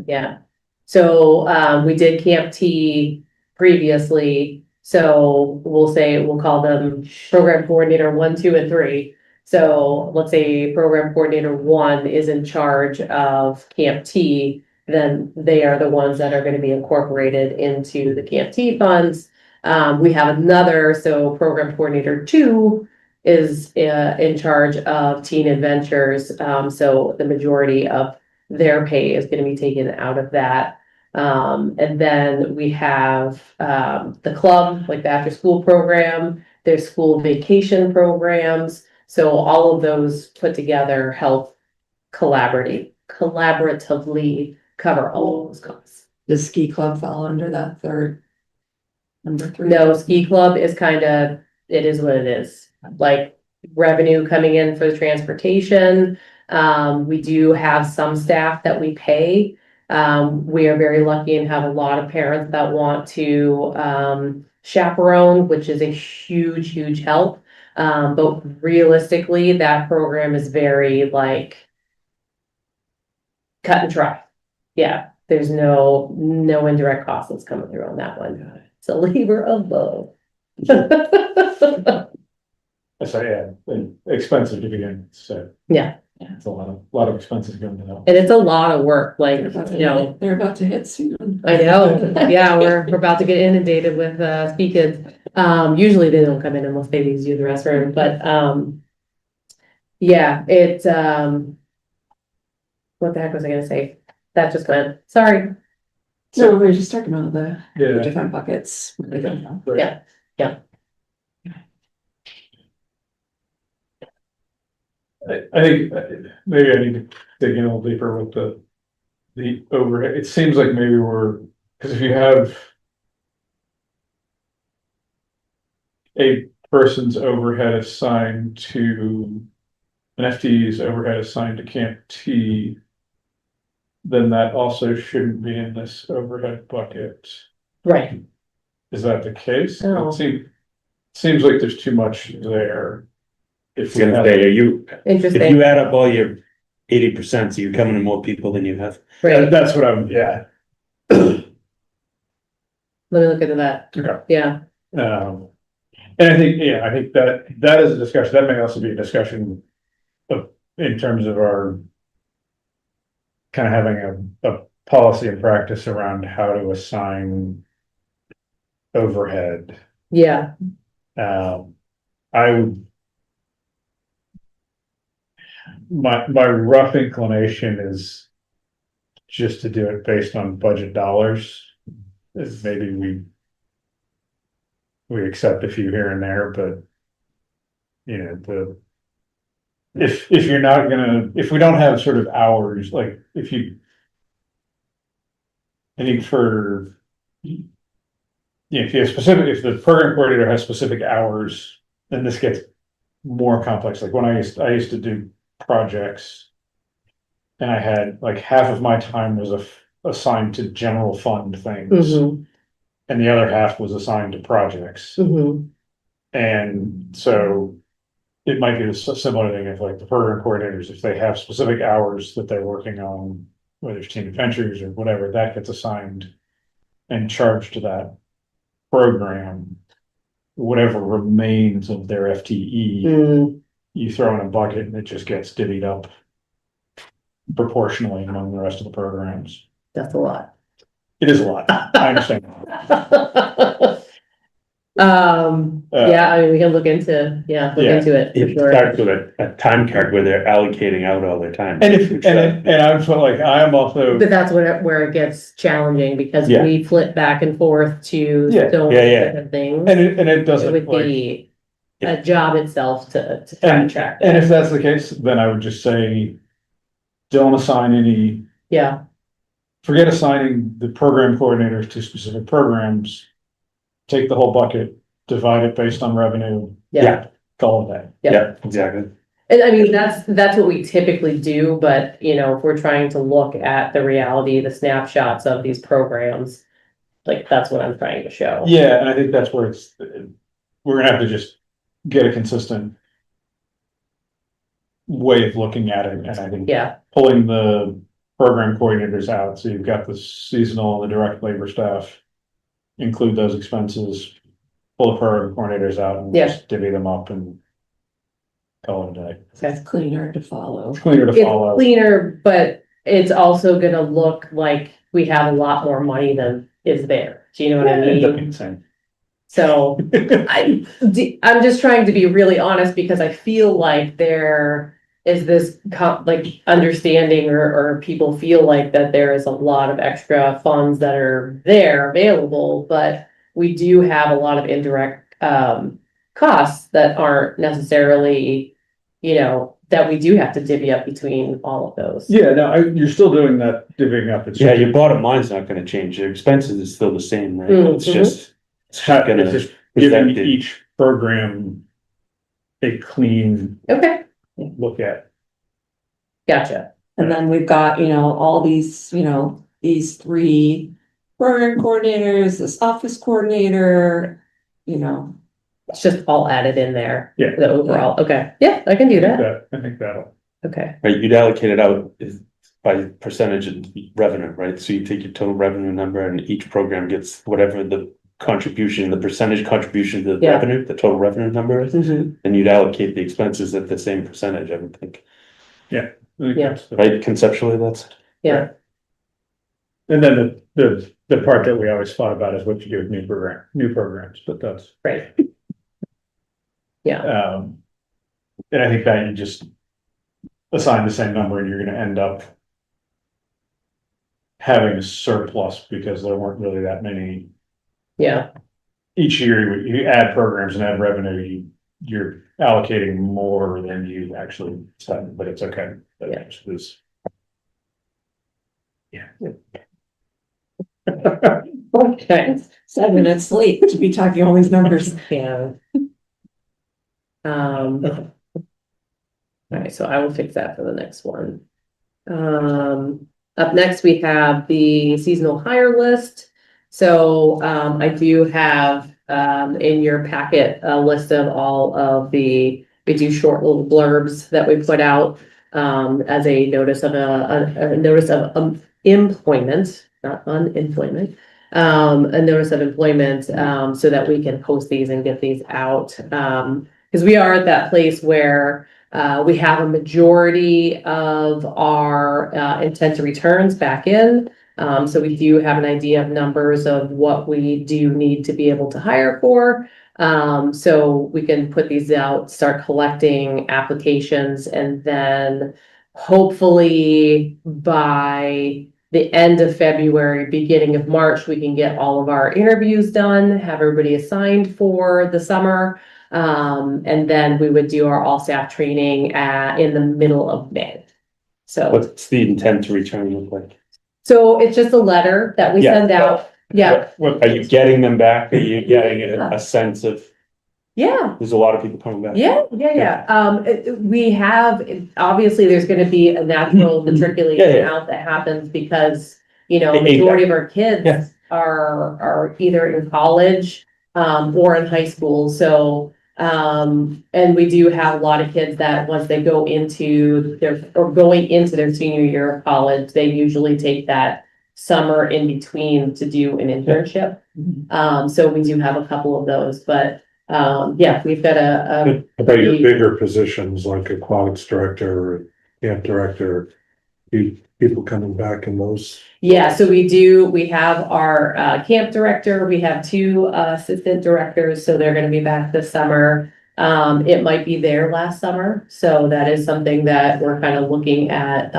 Yeah. So we did Camp T previously. So we'll call them program coordinator 1, 2, and 3. So let's say program coordinator 1 is in charge of Camp T, then they are the ones that are going to be incorporated into the Camp T funds. We have another, so program coordinator 2 is in charge of Teen Adventures. So the majority of their pay is gonna be taken out of that. And then we have the club, like the after-school program, there's school vacation programs. So all of those put together help collaboratively cover all of those costs. Does ski club fall under that third? Number 3? No, ski club is it is what it is, like revenue coming in for the transportation. We do have some staff that we pay. We are very lucky and have a lot of parents that want to chaperone, which is a huge help. But realistically, that program is very like cut and dry. Yeah, there's no indirect cost that's coming through on that one. It's a labor of love. I say, yeah, and expensive to begin, so. Yeah. It's a lot of expenses going to that. And it's a lot of work, like, They're about to hit soon. I know, yeah, we're about to get inundated with speak kids. Usually they don't come in unless they use the restroom, but yeah, it what the heck was I gonna say? That just went, sorry. So we're just talking about the Yeah. different buckets. Yeah. I think maybe I need to dig in a little deeper with the overhead. It seems like maybe because if you have a person's overhead assigned to an FTE's overhead assigned to Camp T, then that also shouldn't be in this overhead bucket. Right. Is that the case? No. It seems like there's too much there. If we Gonna have, say, if Interesting, you add up all your 80%, so you're coming to more people than you have. right, that's what yeah. let me look into that, Okay. yeah, And I think that is a discussion, that may also be a discussion in terms of our kind of having a policy and practice around how to assign overhead. yeah, My rough inclination is just to do it based on budget dollars. Is maybe we accept a few here and there, but you know, if you're not gonna, if we don't have sort of hours, like I think if you have if the program coordinator has specific hours, then this gets more complex. Like when I used to do projects, and I had like half of my time was assigned to general fund things, mm-hmm, and the other half was assigned to projects. mm-hmm, And so it might be a similar thing if like the program coordinators, if they have specific hours that they're working on, whether it's Teen Adventures or whatever, that gets assigned and charged to that program. Whatever remains of their FTE, mm, you throw in a bucket and it just gets divvied up proportionally among the rest of the programs. that's a lot. It is a lot, I understand. Yeah, I mean, we can look into it for It sure. starts with a time card where they're allocating out all their time. And I'm sort of like, I am also, But that's where it gets challenging, because Yeah. we flip back and forth to Yeah. so Yeah, many yeah. different things. and it It doesn't would like. be a job itself to try and track And that. if that's the case, then I would just say, don't assign any, Yeah, forget assigning the program coordinators to specific programs. Take the whole bucket, divide it based on revenue, yeah. call it that. Yeah, exactly. And I mean, that's what we typically do, but you know, if we're trying to look at the reality, the snapshots of these programs, like that's what I'm trying to show. Yeah, and I think that's where we're gonna have to just get a consistent way of looking at it, and I think Yeah, pulling the program coordinators out, so you've got the seasonal and the direct labor staff, include those expenses, pull the program coordinators out and Yeah. just divvy them up and call it a day. okay. It's cleaner to follow. It's cleaner to It's follow. cleaner, but it's also gonna look like we have a lot more money than is there. Do you know what I Ends up being mean? the same. So I'm just trying to be really honest because I feel like there is this like understanding or people feel like that there is a lot of extra funds that are there available, but we do have a lot of indirect costs that aren't necessarily, you know, that we do have to divvy up between all of those. Yeah, no, you're still doing that divvying up. It's Yeah, your bottom line's not gonna change, your expenses is still the same, right? It's Mhm. just. It's gonna just giving present it. each program a clean Okay, look at. gotcha. And then we've got, you know, all these, you know, these three program coordinators, this office coordinator, you know. It's just all added in there. Yeah. The overall, okay, yeah, I can do that, I think that'll, okay, Right, you'd allocate it out by percentage of revenue, right? So you take your total revenue number and each program gets whatever the contribution, the percentage contribution to the Yeah. revenue, the total revenue number is. Mhm. And you'd allocate the expenses at the same percentage, I would think, I think Yeah. that's the- right? Conceptually, that's. yeah, And then the part that we always thought about is what you do with new programs, but that's, right. Yeah, and I think that you just assign the same number and you're gonna end up having a surplus because there weren't really that many. yeah, Each year, you add programs and add revenue, you're allocating more than you actually spend, but it's okay. That Yeah. just is- Yeah. okay, 7 minutes late to be talking all these numbers. yeah. All right, so I will fix that for the next one. Up next, we have the seasonal hire list. So, I do have, in your packet, a list of all of we do short little blurbs that we put out, as a notice of a notice of, employment, not unemployment. A notice of employment, so that we can post these and get these out. Because we are at that place where we have a majority of our intent to returns back in. So we do have an idea of numbers of what we do need to be able to hire for. So we can put these out, start collecting applications, and then hopefully by the end of February, beginning of March, we can get all of our interviews done, have everybody assigned for the summer. And then we would do our all staff training in the middle of May. So, What's the intent to return look like? so it's just a letter that we Yeah. send out. Yeah, Are you getting them back? Are you getting a sense of, yeah, there's a lot of people coming back? yeah. We have, obviously, there's gonna be a natural matriculation Yeah, yeah. out that happens because, you know, Exactly. majority of our kids Yeah. are either in college, or in high school, so, and we do have a lot of kids that once they go into going into their senior year of college, they usually take that summer in between to do an internship. So we do have a couple of those, but, yeah, we've got a, How about your bigger positions like aquatics director or camp director? People coming back in those? yeah, so we have our, camp director, we have two assistant directors, so they're gonna be back this summer. It might be their last summer, so that is something that we're kind of looking at,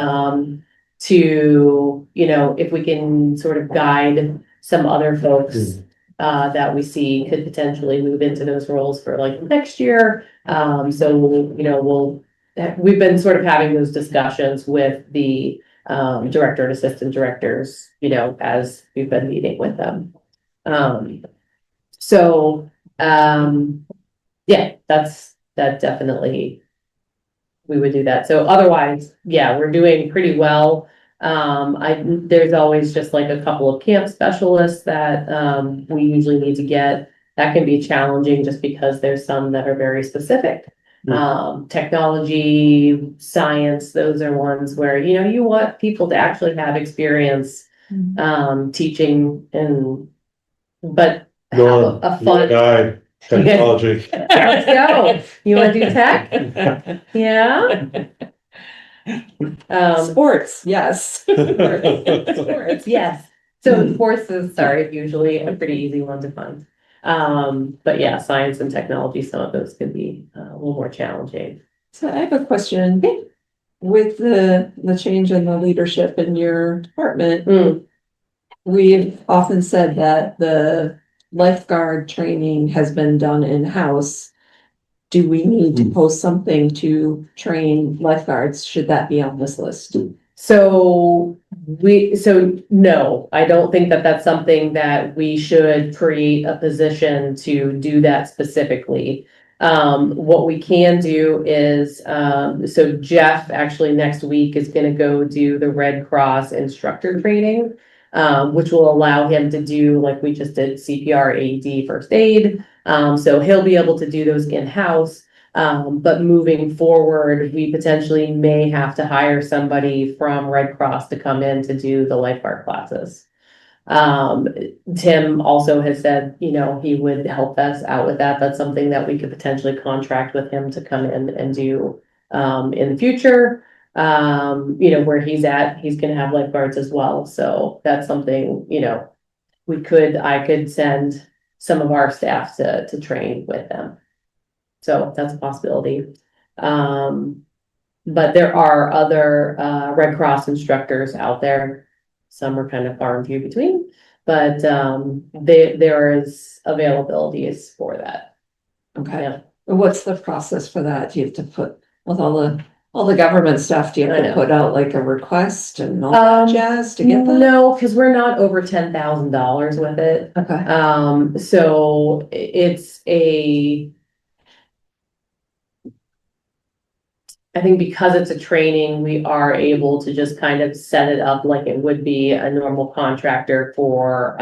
to, you know, if we can sort of guide some other folks that we see could potentially move into those roles for like next year. So we've been sort of having those discussions with the director and assistant directors, you know, as we've been meeting with them. Yeah, that definitely we would do that. So otherwise, yeah, we're doing pretty well. There's always just like a couple of camp specialists that we usually need to get. That can be challenging just because there's some that are very specific. Technology, science, those are ones where, you know, you want people to actually have experience teaching but have a fun. Guy, technology. Let's go. You wanna do tech? Yeah. Sports, yes. Sports, yes. So sports is, sorry, usually a pretty easy one to find. But yeah, science and technology, some of those could be a little more challenging. So I have a question. With the change in the leadership in your department, Mm, we've often said that the lifeguard training has been done in-house. Do we need to post something to train lifeguards? Should that be on this list? so no, I don't think that that's something that we should create a position to do that specifically. What we can do is, so Jeff actually next week is gonna go do the Red Cross instructor training, which will allow him to do, like we just did CPR, AED, first aid. So he'll be able to do those in-house. But moving forward, we potentially may have to hire somebody from Red Cross to come in to do the lifeguard classes. Tim also has said, you know, he would help us out with that. That's something that we could potentially contract with him to come in and do in the future. You know, where he's at, he's gonna have lifeguards as well. So that's something, you know, I could send some of our staff to train with them. So that's a possibility. But there are other Red Cross instructors out there. Some are kind of far and few between, but there is availabilities for that. Okay. Yeah. What's the process for that? Do you have to put, with all the government stuff, do you I have know. to put out like a request and all that jazz to get that? No, because we're not over $10,000 with it. Okay, So I think because it's a training, we are able to just kind of set it up like it would be a normal contractor for,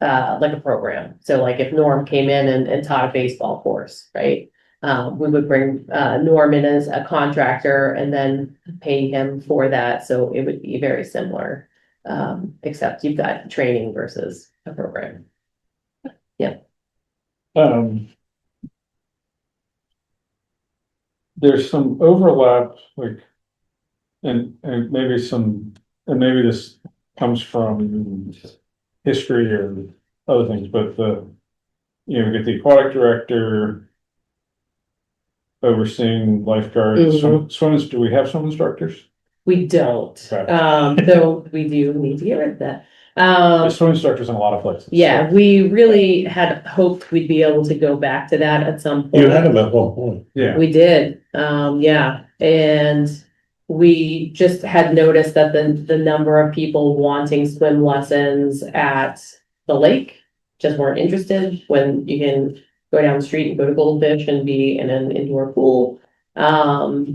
like a program. So like if Norm came in and taught a baseball course, right? We would bring, Norm in as a contractor and then pay him for that. So it would be very similar. Except you've got training versus a program. Um. There's some overlap, like, and maybe this comes from history or other things, but you know, we get the aquatic director overseeing lifeguards, swimmers, do we have swim instructors? We don't, Okay. though we do need to get rid of that. There's swim instructors in a lot of places. Yeah, we really had hoped we'd be able to go back to that at some point. You had them at one point. Yeah, We did, yeah, and we just had noticed that the number of people wanting swim lessons at the lake just weren't interested when you can go down the street and go to Goldfish and be in an indoor pool.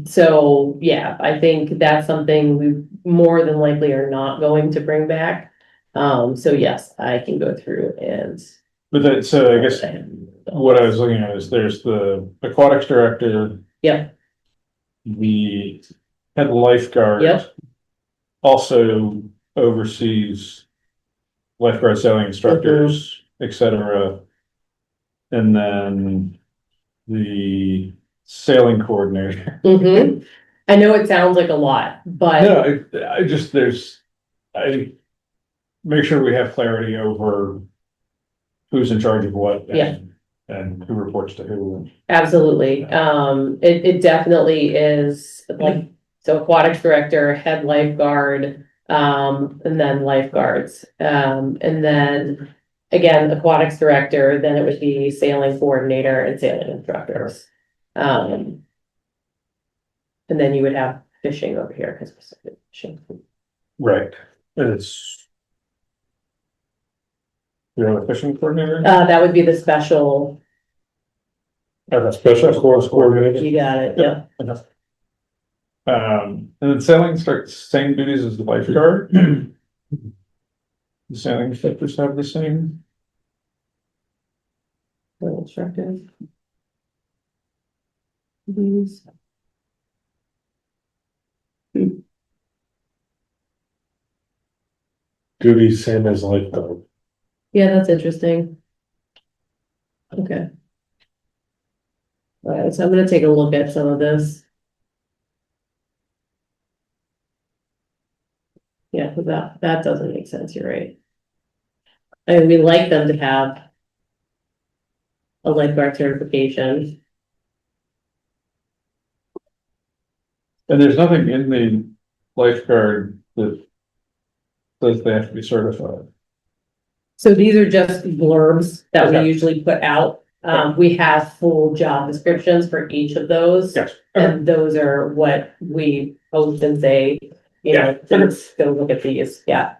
So yeah, I think that's something we more than likely are not going to bring back. So yes, I can go through and. but that, so I guess what I was looking at is there's the aquatics director. Yep. The head lifeguard. Yep. Also oversees lifeguard sailing instructors, et cetera. And then the sailing coordinator. I know it sounds like a lot, but Yeah, I just, I make sure we have clarity over who's in charge of what. Yeah. And who reports to who. absolutely. It definitely is like, so aquatics director, head lifeguard, and then lifeguards. And then again, aquatics director, then it would be sailing coordinator and sailing instructors. And then you would have fishing over here because we're fishing. Right, it's. You have a fishing coordinator? That would be the special, Have a special course coordinator. you got it, yeah. And then sailing starts same duties as the lifeguard. The sailing instructors have the same. Instructors. These. Duty same as lifeguard. Yeah, that's interesting. Okay. All right, so I'm gonna take a look at some of this. Yeah, but that doesn't make sense, you're right. I mean, we like them to have a lifeguard certification. And there's nothing in the lifeguard that says they have to be certified. So these are just blurbs that we Okay. usually put out. We have full job descriptions for each of those. Yes. And those are what we post and say, you know, just go look at these, yeah.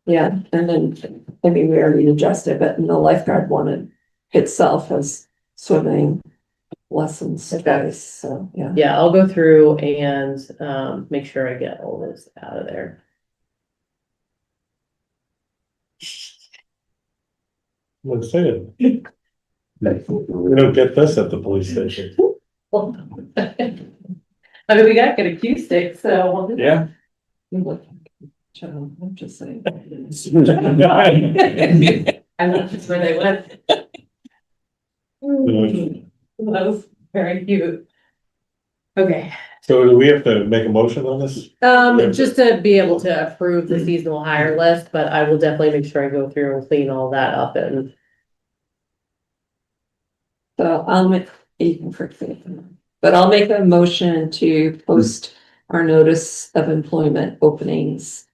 Yeah, and then, I mean, we already adjusted, but the lifeguard one itself has swimming lessons twice, so, yeah. Yeah, I'll go through and make sure I get all this out of there. Let's say it. We don't get this at the police station. I mean, we gotta get a cue stick, so. Yeah. You look like a child, I'm just saying. And that's where they went. That was very cute. Okay, So do we have to make a motion on this? just to be able to approve the seasonal hire list, but I will definitely make sure I go through and clean all that up and. So I'll make, even for, but I'll make a motion to post our notice of employment openings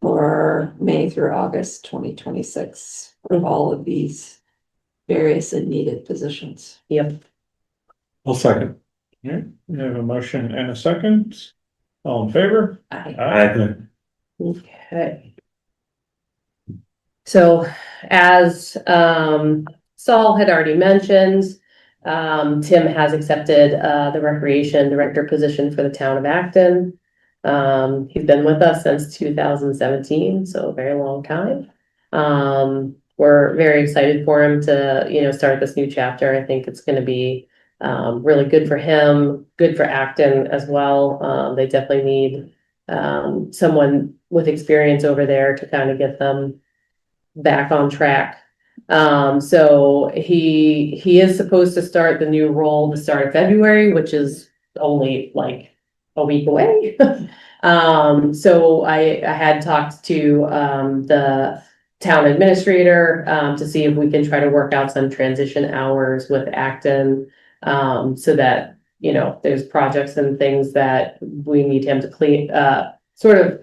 for May through August 2026 for all of these various and needed positions. Yep, I'll second. Yeah, we have a motion and a second. All in favor? okay. So as Saul had already mentioned, Tim has accepted the recreation director position for the town of Acton. He's been with us since 2017, so a very long time. We're very excited for him to, you know, start this new chapter. I think it's gonna be really good for him, good for Acton as well. They definitely need someone with experience over there to kind of get them back on track. So he is supposed to start the new role the start of February, which is only like a week away. So I had talked to the town administrator to see if we can try to work out some transition hours with Acton, so that, you know, there's projects and things that we need him to clean, sort of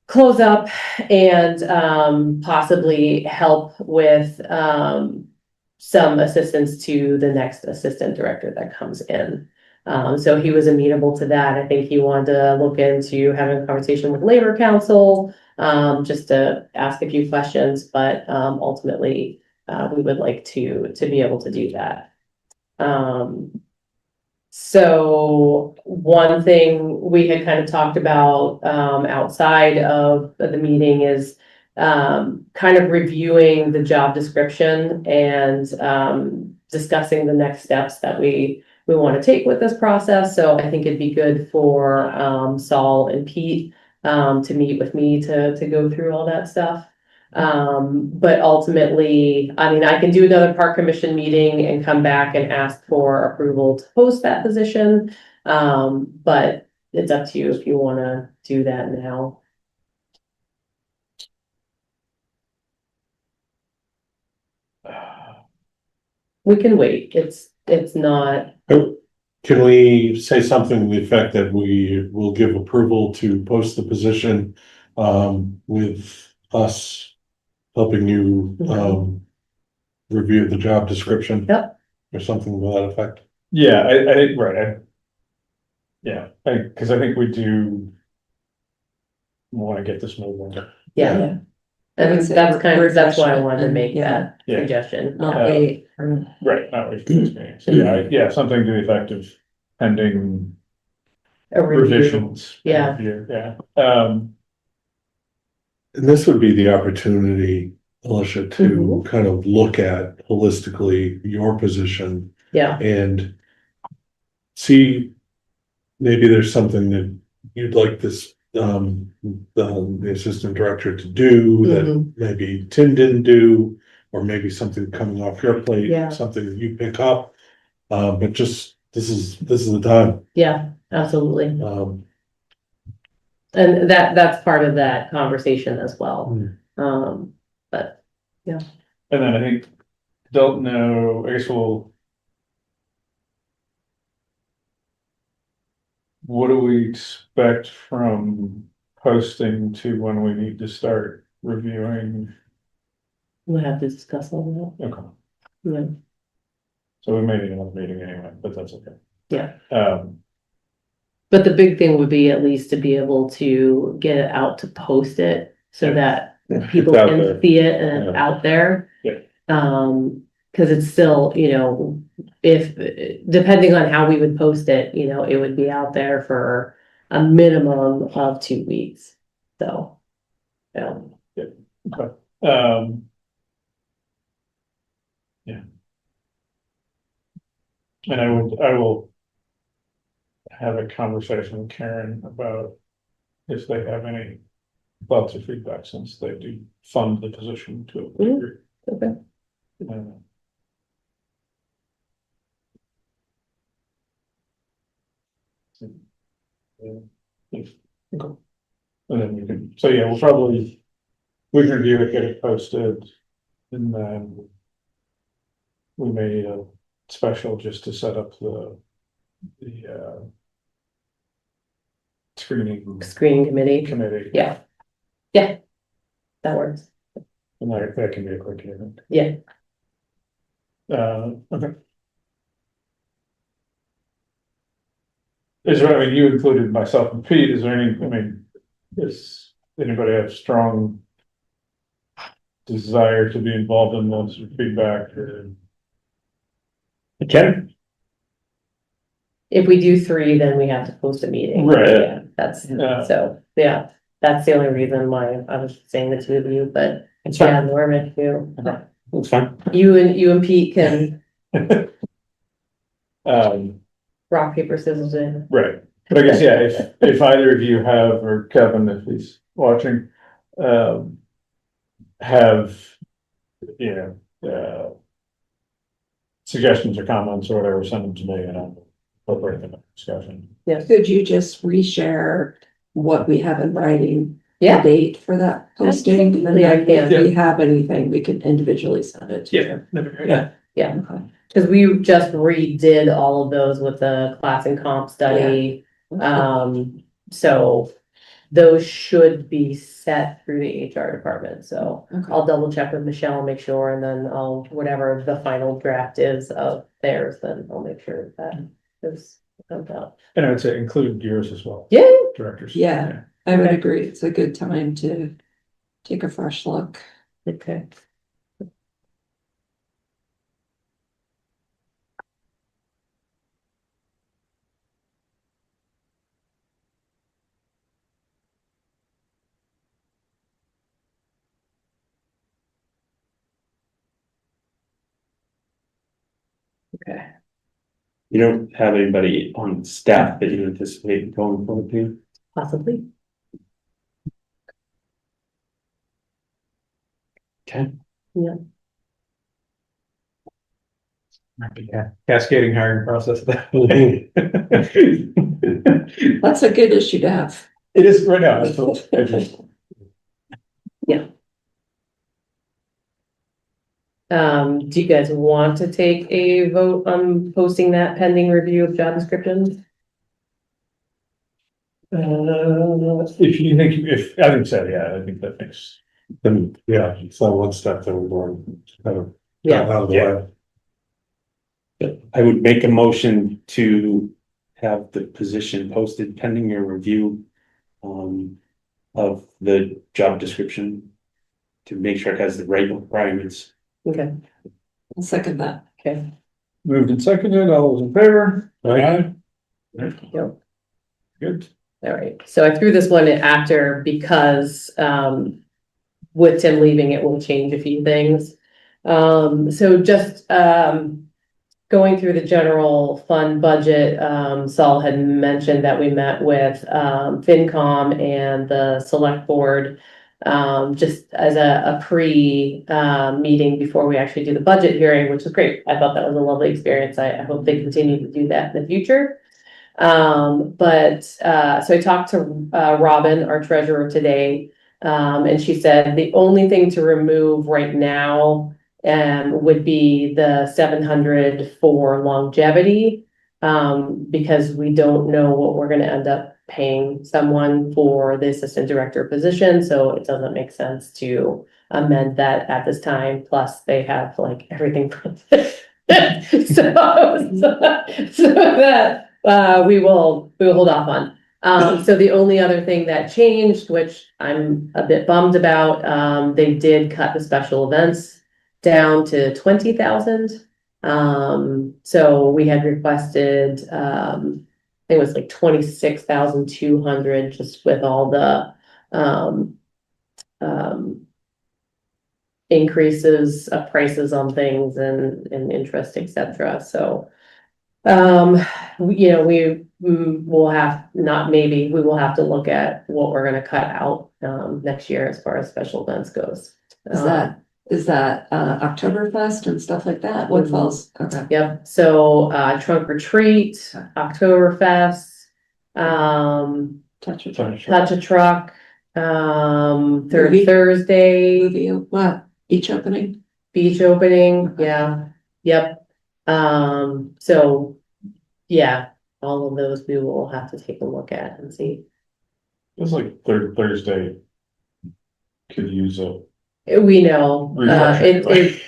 close up and possibly help with some assistance to the next assistant director that comes in. So he was amenable to that. I think he wanted to look into having a conversation with Labor Council, just to ask a few questions, but ultimately we would like to be able to do that. So one thing we had kind of talked about outside of the meeting is kind of reviewing the job description and discussing the next steps that we want to take with this process. So I think it'd be good for Saul and Pete to meet with me to go through all that stuff. But ultimately, I mean, I can do another park commission meeting and come back and ask for approval to post that position. But it's up to you if you want to do that now. We can wait. It's not, Can we say something to the effect that we will give approval to post the position, with us helping you, review the job description? Yep. Or something to that effect? Yeah, I think, right, cause I think we do want to get this moving. yeah. And that's why I wanted to make that Yeah. suggestion. Not Yeah. wait. Right, not wait for this meeting. So yeah, something to the effect of pending A review. revisions. Yeah. Yeah, And this would be the opportunity, Alicia, to kind of look at holistically your position Yeah, and see maybe there's something that you'd like this, the assistant director to do that maybe Tim didn't do, or maybe something coming off your plate, Yeah. something that you pick up. But just, this is the time. yeah, absolutely. Hmm. And that's part of that conversation as well. But, yeah. And then I think, don't know, I guess what do we expect from posting to when we need to start reviewing? We'll have to discuss all Okay, that. Yeah. so we may need another meeting anyway, but that's okay. Yeah. But the big thing would be at least to be able to get it out to post it so Yeah. that people It's out can there. see it and it's Yeah. out there. Yeah. Cause it's still, if, depending on how we would post it, it would be out there for a minimum of 2 weeks, so. Yeah, Yeah. And I will have a conversation with Karen about if they have any thoughts or feedback, since they do fund the position to a degree. okay, Okay. And then we can, so yeah, we can review it, get it posted, and then we may need a special just to set up the screening screening committee, committee. yeah. Yeah. That works, And that can be a quick event. yeah. Okay. Is there, I mean, you included myself and Pete, is there any, I mean, does anybody have strong desire to be involved in those feedback or? Ken? If we do 3, then we have to post a meeting. Right. Yeah, that's, Yeah. so, yeah, that's the only reason why I was saying the 2 of you, but It's yeah, fine, Norman, you, it's fine. you and Pete can rock, paper, scissors in. Right, but I guess, yeah, if either of you have, or Kevin, if he's watching, have, suggestions or comments or whatever, send them to me and I'll incorporate them in the discussion. Could you just reshare what we have in writing? The Yeah, date for that posting, and Absolutely, I then can. if we have anything, we can individually send it to Yeah. you. yeah, Okay. because we just redid all of those with the class and comp study. So those should be set through the HR department, so Okay. I'll double check with Michelle and make sure, and then whatever the final draft is of theirs, then I'll make sure that comes out. And I would say include yours as well, Yeah, directors. Yeah. I would Okay. agree. It's a good time to take a fresh look. okay. Okay, You don't have anybody on staff that you anticipate going forward to? possibly. Okay. Might be a cascading hiring process that way. That's a good issue to have. It is right now, I just, Do you guys want to take a vote on posting that pending review of job descriptions? if you think, I think so, yeah, I think that makes. Then, yeah, it's not one step that we're going, kind of Yeah, out of the Yeah. way. I would make a motion to have the position posted pending your review of the job description to make sure it has the right requirements. okay, I'll second that. okay. Moved and seconded, all those in favor? Aye. Yep. Good. All right, so I threw this one in after because, with Tim leaving, it will change a few things. So just, going through the general fund budget, Saul had mentioned that we met with, FinCom and the select board, just as a meeting before we actually do the budget hearing, which is great. I thought that was a lovely experience. I hope they continue to do that in the future. So I talked to Robin, our treasurer, today, and she said the only thing to remove right now would be the 700 for longevity. Because we don't know what we're gonna end up paying someone for the assistant director position, so it doesn't make sense to amend that at this time, plus they have like everything. So that, we will hold off on. So the only other thing that changed, which I'm a bit bummed about, they did cut the special events down to 20,000. So we had requested, I think it was like 26,200 just with all the, increases of prices on things and interest, et cetera. So, you know, we will have, not maybe, we will have to look at what we're gonna cut out, next year as far as special events goes. Is that Oktoberfest and stuff like that? What Mhm. falls? Okay. Yep, so, trunk or treat, Oktoberfest, Touch it. touch a truck, third Movie? Thursday, Movie, what? Each opening? beach opening, yeah, yep. So, yeah, all of those we will have to take a look at and see. It's like third Thursday. Could use a. We know,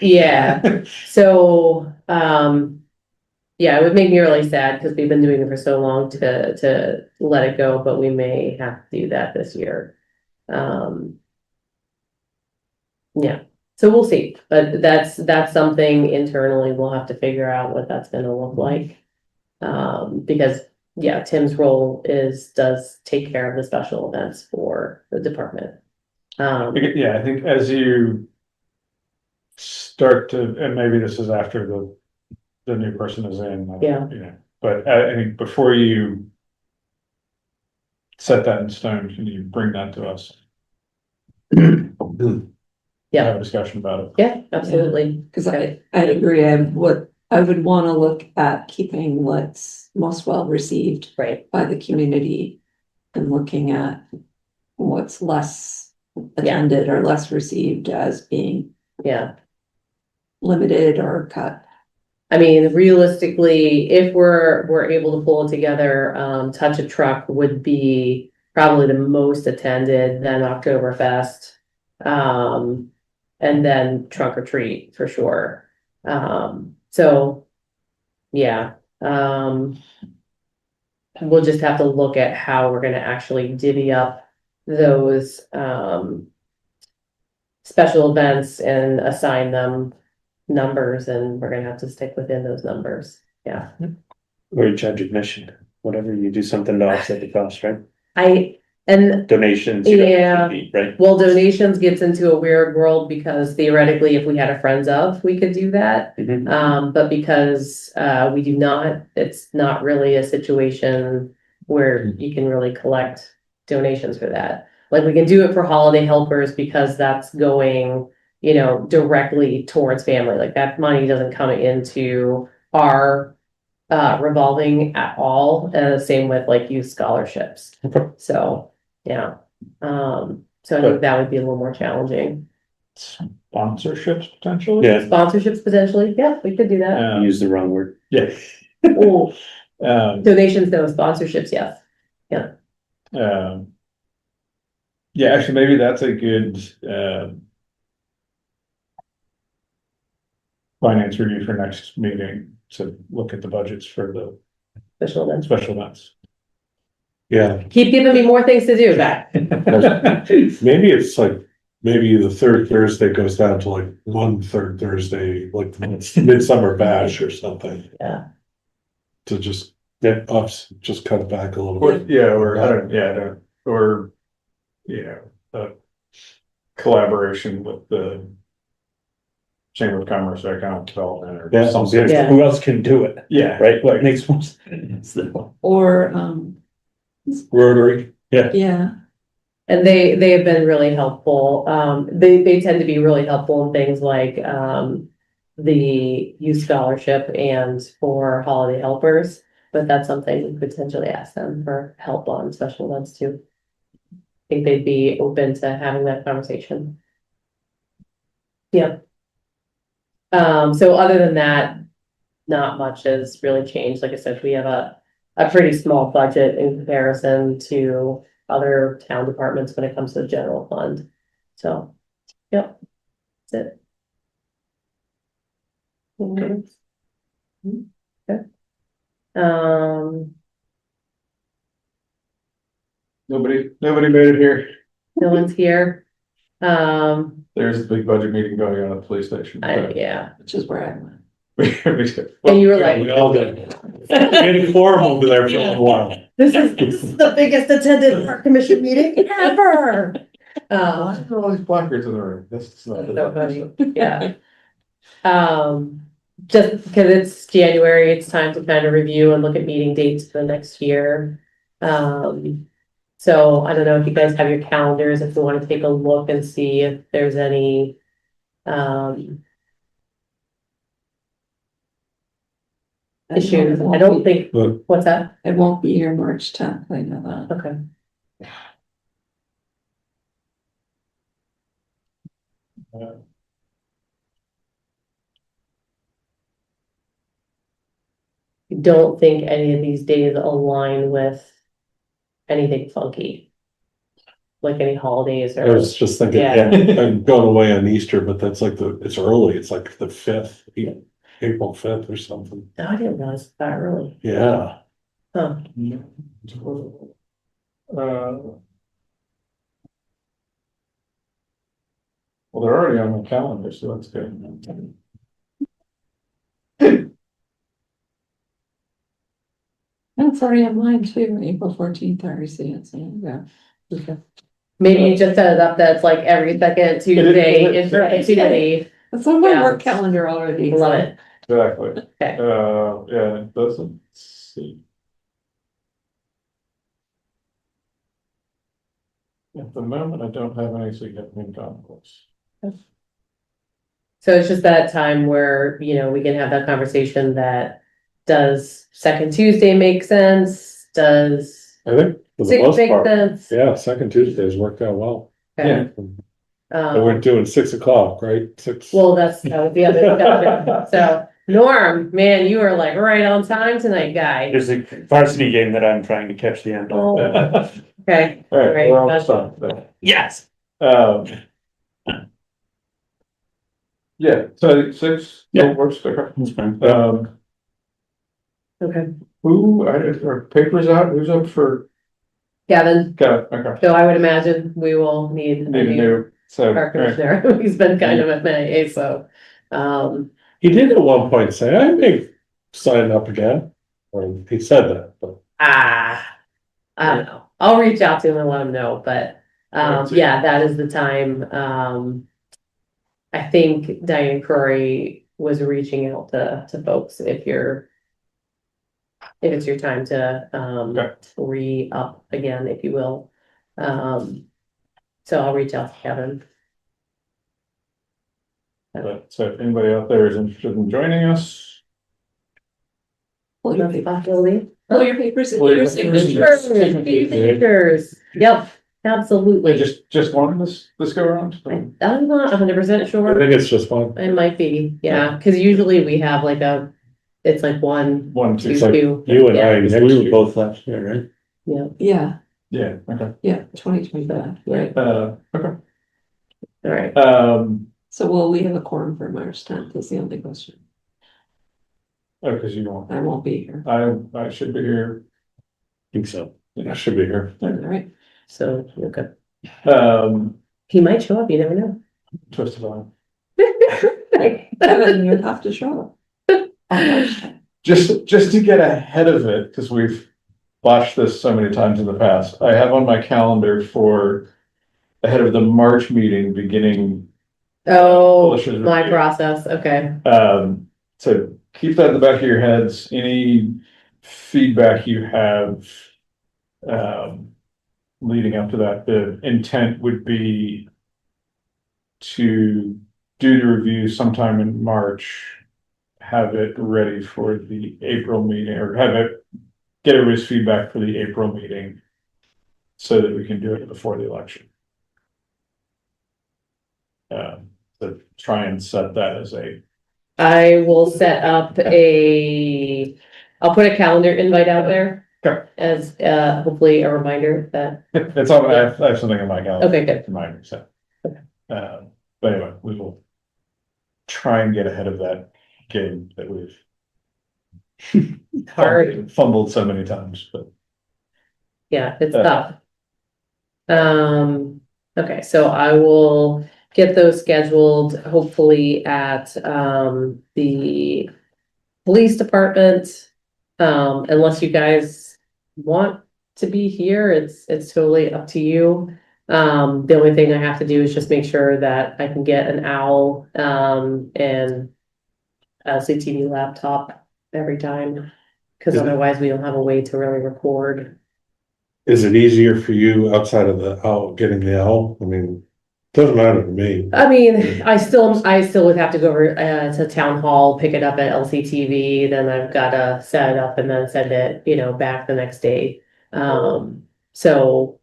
yeah, so, yeah, it would make me really sad because we've been doing it for so long to let it go, but we may have to do that this year. Yeah, so we'll see, but that's something internally we'll have to figure out what that's gonna look like. Because, yeah, Tim's role does take care of the special events for the department. Yeah, I think as you start to, and maybe this is after the new person is in. Yeah. You know, but I think before you set that in stone, can you bring that to us? Yeah. Have a discussion about it. Yeah, absolutely. Cause I agree, I would wanna look at keeping what's most well received Right, by the community. And looking at what's less attended or less received as being yeah. limited or cut. I mean, realistically, if we're able to pull it together, Touch a Truck would be probably the most attended, then Oktoberfest. And then Trunk or Treat for sure. So, yeah, we'll just have to look at how we're gonna actually divvy up those, special events and assign them numbers, and we're gonna have to stick within those numbers, yeah. Or you charge admission, whatever, you do something to offset the cost, right? And Donations. You don't have to Yeah. compete, right? well, donations gets into a weird world because theoretically, if we had a friends of, we could do that. Mhm. But because, we do not, it's not really a situation where you can really collect donations for that. Like, we can do it for holiday helpers because that's going, you know, directly towards family, like that money doesn't come into our revolving at all, same with like youth scholarships. Okay. So, yeah, so I think that would be a little more challenging. Sponsorships potentially? Yeah, Sponsorships potentially, yeah, we could do that. use the wrong word. Yeah. Ooh, Um, donations, no, sponsorships, yes. yeah, actually, maybe that's a good, finance review for next meeting, to look at the budgets for the Special events. special events. Yeah, Keep giving me more things to do, Matt. maybe it's like, maybe the third Thursday goes down to like one third Thursday, like the midsummer bash or something. Yeah. To just, Yeah. just cut it back a little Or, bit. yeah, or, I don't, or, you know, a collaboration with the Chamber of Commerce, Economic Development, or Yeah, something. Yeah. who else can do it, Yeah, right? What makes more sense? Or, Rotary, yeah, And they have been really helpful. They tend to be really helpful in things like, the youth scholarship and for holiday helpers. But that's something we could potentially ask them for help on special events too. I think they'd be open to having that conversation. Yeah. So other than that, not much has really changed. Like I said, we have a pretty small budget in comparison to other town departments when it comes to the general fund. So, yep, that's it. Okay. Nobody made it here. No one's here. There's a big budget meeting going on at the police station. Yeah, Which is where I went. and you were like, We all did. We had a quorum over there for a little while. this is the biggest attended park commission meeting ever. Why are there all these placards in the room? That's not. So funny, yeah. Just because it's January, it's time to kind of review and look at meeting dates for the next year. So I don't know if you guys have your calendars, if you want to take a look and see if there's any, issues. I don't think, But what's that? It won't be here March 10th, I know that. Okay. Don't think any of these days align with anything funky. Like any holidays I or, was just thinking, Yeah. I'm going away on Easter, but that's like it's early, it's like the 5th, April 5th or something. oh, I didn't realize it's that early. Yeah. Huh. Well, they're already on my calendar, so that's good. That's already on mine too, April 14th, I already see it, so yeah. Okay. Maybe you just set it up that it's like every second Tuesday in perpetuity. It's on my Yeah. work calendar already. Love so- it. Exactly. Okay. Yeah, it doesn't see. At the moment, I don't have any significant conflicts. So it's just that time where, you know, we can have that conversation that does second Tuesday make sense? Does I think for the six most make part, sense? yeah, second Tuesdays worked out well. Okay. I we're doing 6 o'clock, right? 6. Well, that was the other discussion. So Norm, man, you are like right on time tonight, guy. There's a varsity game that I'm trying to catch the end Oh, of. okay. All right, Great, we're gotcha. almost done. Yes. Yeah, so 6. Yeah. Works, okay. That's fine. Okay, Are papers out? Who's up for? Gavin, Got it, okay. so I would imagine we will need a Need a new new, so. park all right. commissioner. He's been kind of at MIA, so. He did at one point say, I may sign up again, or he said that, but I don't know. I'll reach out to him and let him know, but, yeah, that is the time. I think Diane Curry was reaching out to folks if it's your time to, Okay. re-up again, if you will. So I'll reach out to Kevin. But, so if anybody out there is interested in joining us. Pull your papers. Pull your papers and Pull your your papers. signatures. Signatures. Yep, absolutely. Wait, just one this go around? I'm not 100% I sure. think it's just one. It might be, yeah, because usually we have like it's like 1, 1, 2, 2, like 2. You and Yeah. I next We were year. both last year, right? Yeah, yeah, okay. 2025, right? Okay. All right, So will we have a quorum for March 10th is the only question. oh, cause you won't, I won't be here. I should be here. Think so. I should be here. All right. so, okay. Um, He might show up, you never know. twisted on. Kevin, you have to show up. On March 10th. Just to get ahead of it, because we've watched this so many times in the past, I have on my calendar for ahead of the March meeting beginning. Oh, Alicia's my review. process, okay, So keep that in the back of your heads, any feedback you have. Leading up to that, the intent would be to do the review sometime in March. Have it ready for the April meeting, or get everybody's feedback for the April meeting. So that we can do it before the election. To try and set that as a I will set up I'll put a calendar invite out there. Okay. As, hopefully a reminder that, It's on, I have something in my calendar. Okay, good. Reminder, so. But anyway, we will try and get ahead of that game that we've hard, fumbled so many times, but. yeah, it's tough. Okay, so I will get those scheduled, hopefully at, the police department. Unless you guys want to be here, it's totally up to you. The only thing I have to do is just make sure that I can get an owl, and LCTV laptop every time. Cause Is it- otherwise we don't have a way to really record. Is it easier for you outside of the owl, getting the owl? I mean, doesn't matter to me. I mean, I still would have to go over, to town hall, pick it up at LCTV, then I've gotta set it up and then send it, back the next day. So.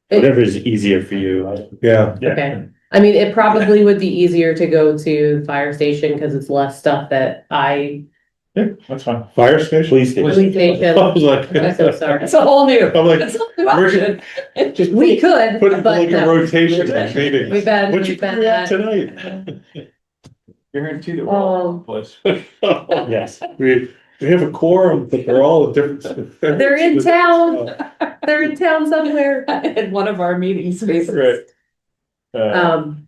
Whatever is easier for you. Yeah, Okay, I mean, it probably would be easier to go to the fire station, cause it's less stuff that Yeah, that's fine. fire station? Police station. police station, I was like. I'm so sorry. It's a whole new. I'm like, It's a whole new we're- option. just We could, put it but like a no. rotation meeting. We've been, What you we've been figure out at, tonight? Guarantee that we're Um, all place. Yes. We have a quorum, but they're all different. They're in town. They're in town somewhere. In one of our meeting spaces. Right.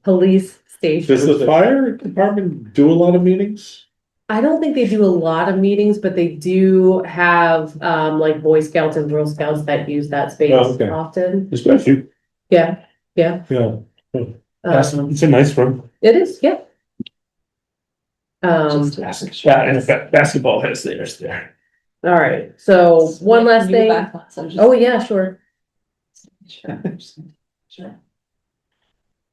Police Does the station. fire department do a lot of meetings? I don't think they do a lot of meetings, but they do have, like Boy Scouts and Girl Scouts that use that space Oh, okay. often. Especially, Yeah, Yeah. it's a nice room. it is, yeah. Yeah, and basketball has theirs there. All right, so one last Can you thing. go back once? I'm just- Oh, yeah, sure. Sure. Sure.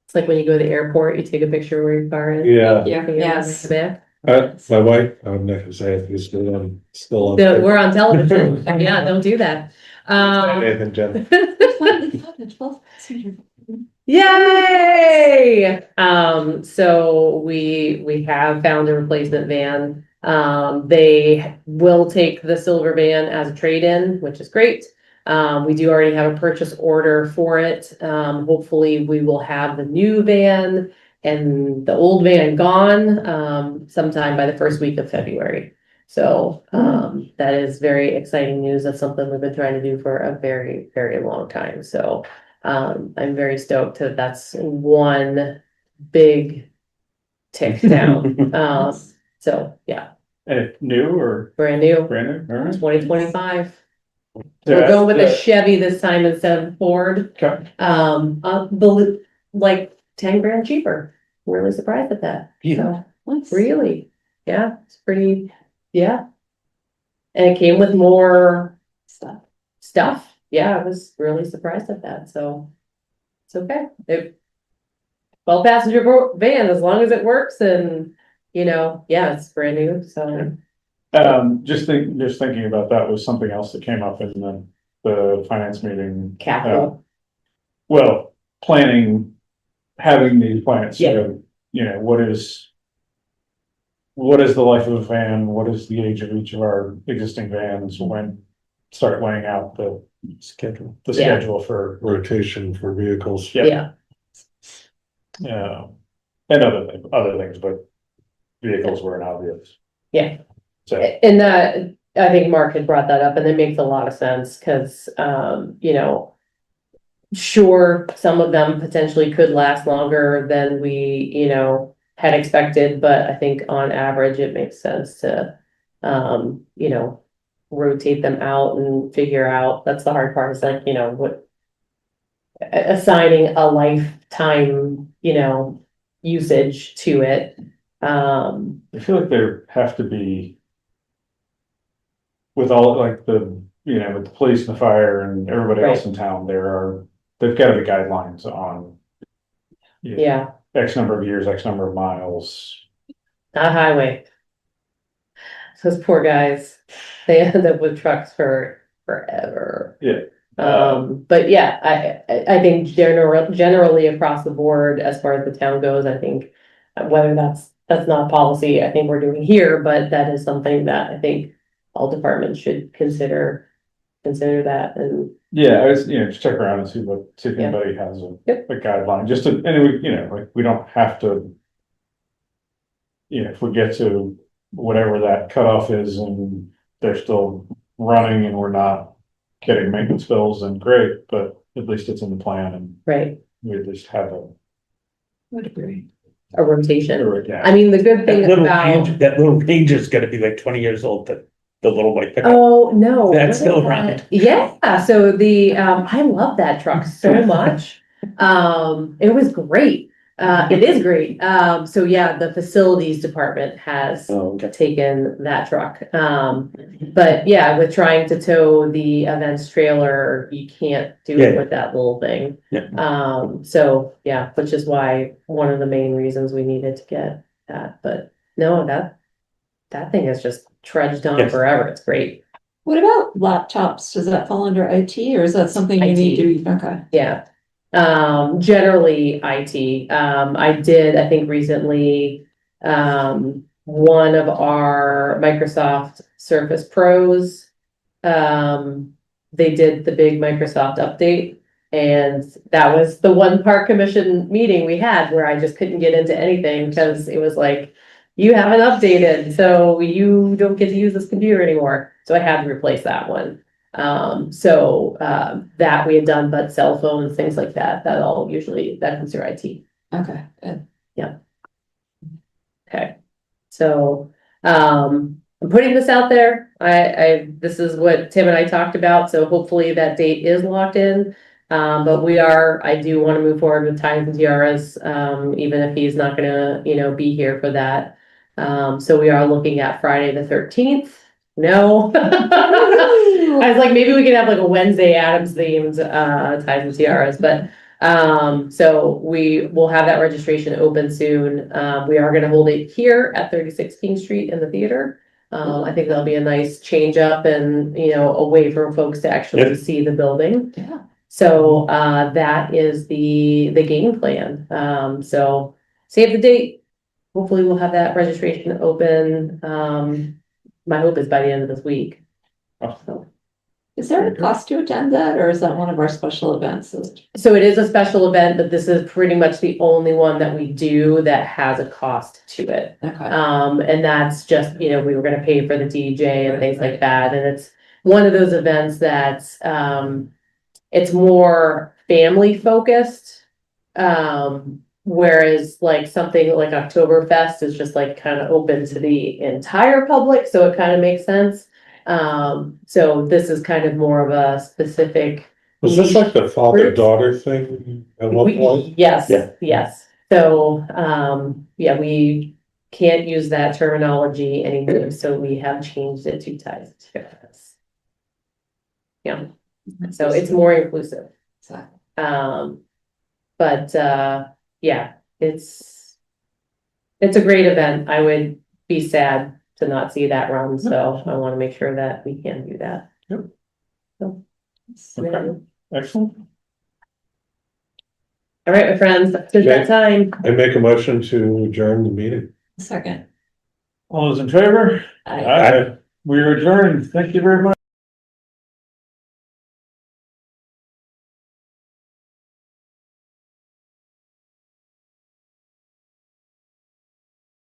It's like when you go to the airport, you take a picture where your car is. Yeah, Yeah, yes. Back. my wife, I'm not gonna say it, it's still on. No, we're on television. Yeah, don't do that. Nathan, Jen. Yay! So we have found a replacement van. They will take the silver van as a trade-in, which is great. We do already have a purchase order for it. Hopefully we will have the new van and the old van gone, sometime by the first week of February. So, that is very exciting news. That's something we've been trying to do for a very, very long time. So, I'm very stoked that that's one big tick down. So yeah, New or brand new, brand new? All right. 2025. We're going with a Chevy this time instead of Ford. Okay. Like 10 grand cheaper. Really surprised at that. Yeah. So, really, yeah, it's pretty, yeah. And it came with more stuff. Yeah, I was really surprised at that, so it's okay. 12-passenger van, as long as it works and, yeah, it's brand new, so. Just thinking about that was something else that came up in the finance meeting. Capital, Well, having these plans, Yeah. so, what is the life of a van? What is the age of each of our existing vans? When start laying out the Schedule. the Yeah. schedule for, Rotation for vehicles. Yeah. yeah, and other things, but vehicles were an obvious. Yeah. So, and I think Mark had brought that up and it makes a lot of sense, cause, sure, some of them potentially could last longer than we, had expected, but I think on average, it makes sense to, rotate them out and figure out, that's the hard part, is like, what assigning a lifetime, usage to it. I feel like there have to be. With all like with the police and the fire and everybody else in town, they've gotta be guidelines on. Yeah, X number of years, X number of miles. not highway. Those poor guys, they end up with trucks for forever. Yeah. But yeah, I think generally across the board, as far as the town goes, I think whether that's that's not a policy I think we're doing here, but that is something that I think all departments should consider that and, Yeah, I was, just check around and see if Yeah. anybody has a Yep. guideline, just to, and we, like, we don't have to. If we get to whatever that cutoff is and they're still running and we're not getting maintenance bills, then great, but at least it's in the plan and right, we at least have a. Would agree. a rotation. Yeah. I mean, the good That thing little about, Ranger, that little Ranger's gonna be like 20 years old, the little white pickup. oh, no. That's what is still that? around. Yeah, so I love that truck so much. It was great. It is great. So yeah, the facilities department has Oh, okay. taken that truck. But yeah, with trying to tow the events trailer, you can't do it Yeah. with that little thing. Yeah. So yeah, which is why one of the main reasons we needed to get that, but no, that thing has just trudged on Yes. forever. It's great. What about laptops? Does that fall under IT or is that something you need to, okay? Yeah. Generally IT. I think recently, one of our Microsoft Surface Pros, they did the big Microsoft update. And that was the one park commission meeting we had where I just couldn't get into anything because it was like, you haven't updated, so you don't get to use this computer anymore. So I had to replace that one. That we had done, but cell phones, things like that, that comes through IT. Okay, good. Okay. So, I'm putting this out there. This is what Tim and I talked about, so hopefully that date is locked in. But I do want to move forward with Times and Tiaras, even if he's not gonna, be here for that. So we are looking at Friday the 13th. No. I was like, maybe we could have like a Wednesday Addams themed, Ties and Tiaras, but, so we will have that registration open soon. We are gonna hold it here at 36 King Street in the theater. I think that'll be a nice change up and, a way for folks to actually Yeah. see the building. Yeah. So, that is the game plan. So save the date. Hopefully we'll have that registration open. My hope is by the end of this week. So. Is there a cost to attend that or is that one of our special events? So it is a special event, but this is pretty much the only one that we do that has a cost to it. Okay, And that's just, we were gonna pay for the DJ and things like that, and it's one of those events that's, it's more family focused. Whereas like something like Oktoberfest is just like kind of open to the entire public, so it kind of makes sense. So this is kind of more of a specific. Was this like the father-daughter thing at one point? Yes, Yeah. yes. So, yeah, we can't use that terminology anymore, so we have changed it to Ties and Tiaras. Yeah, so it's more inclusive. But, yeah, it's a great event. I would be sad to not see that run, so I want to make sure that we can do that. Yep. So. Okay. Excellent. All right, my friends, it's that time. I make a motion to adjourn the meeting. second. All those in favor? I We are adjourned. Thank you very much.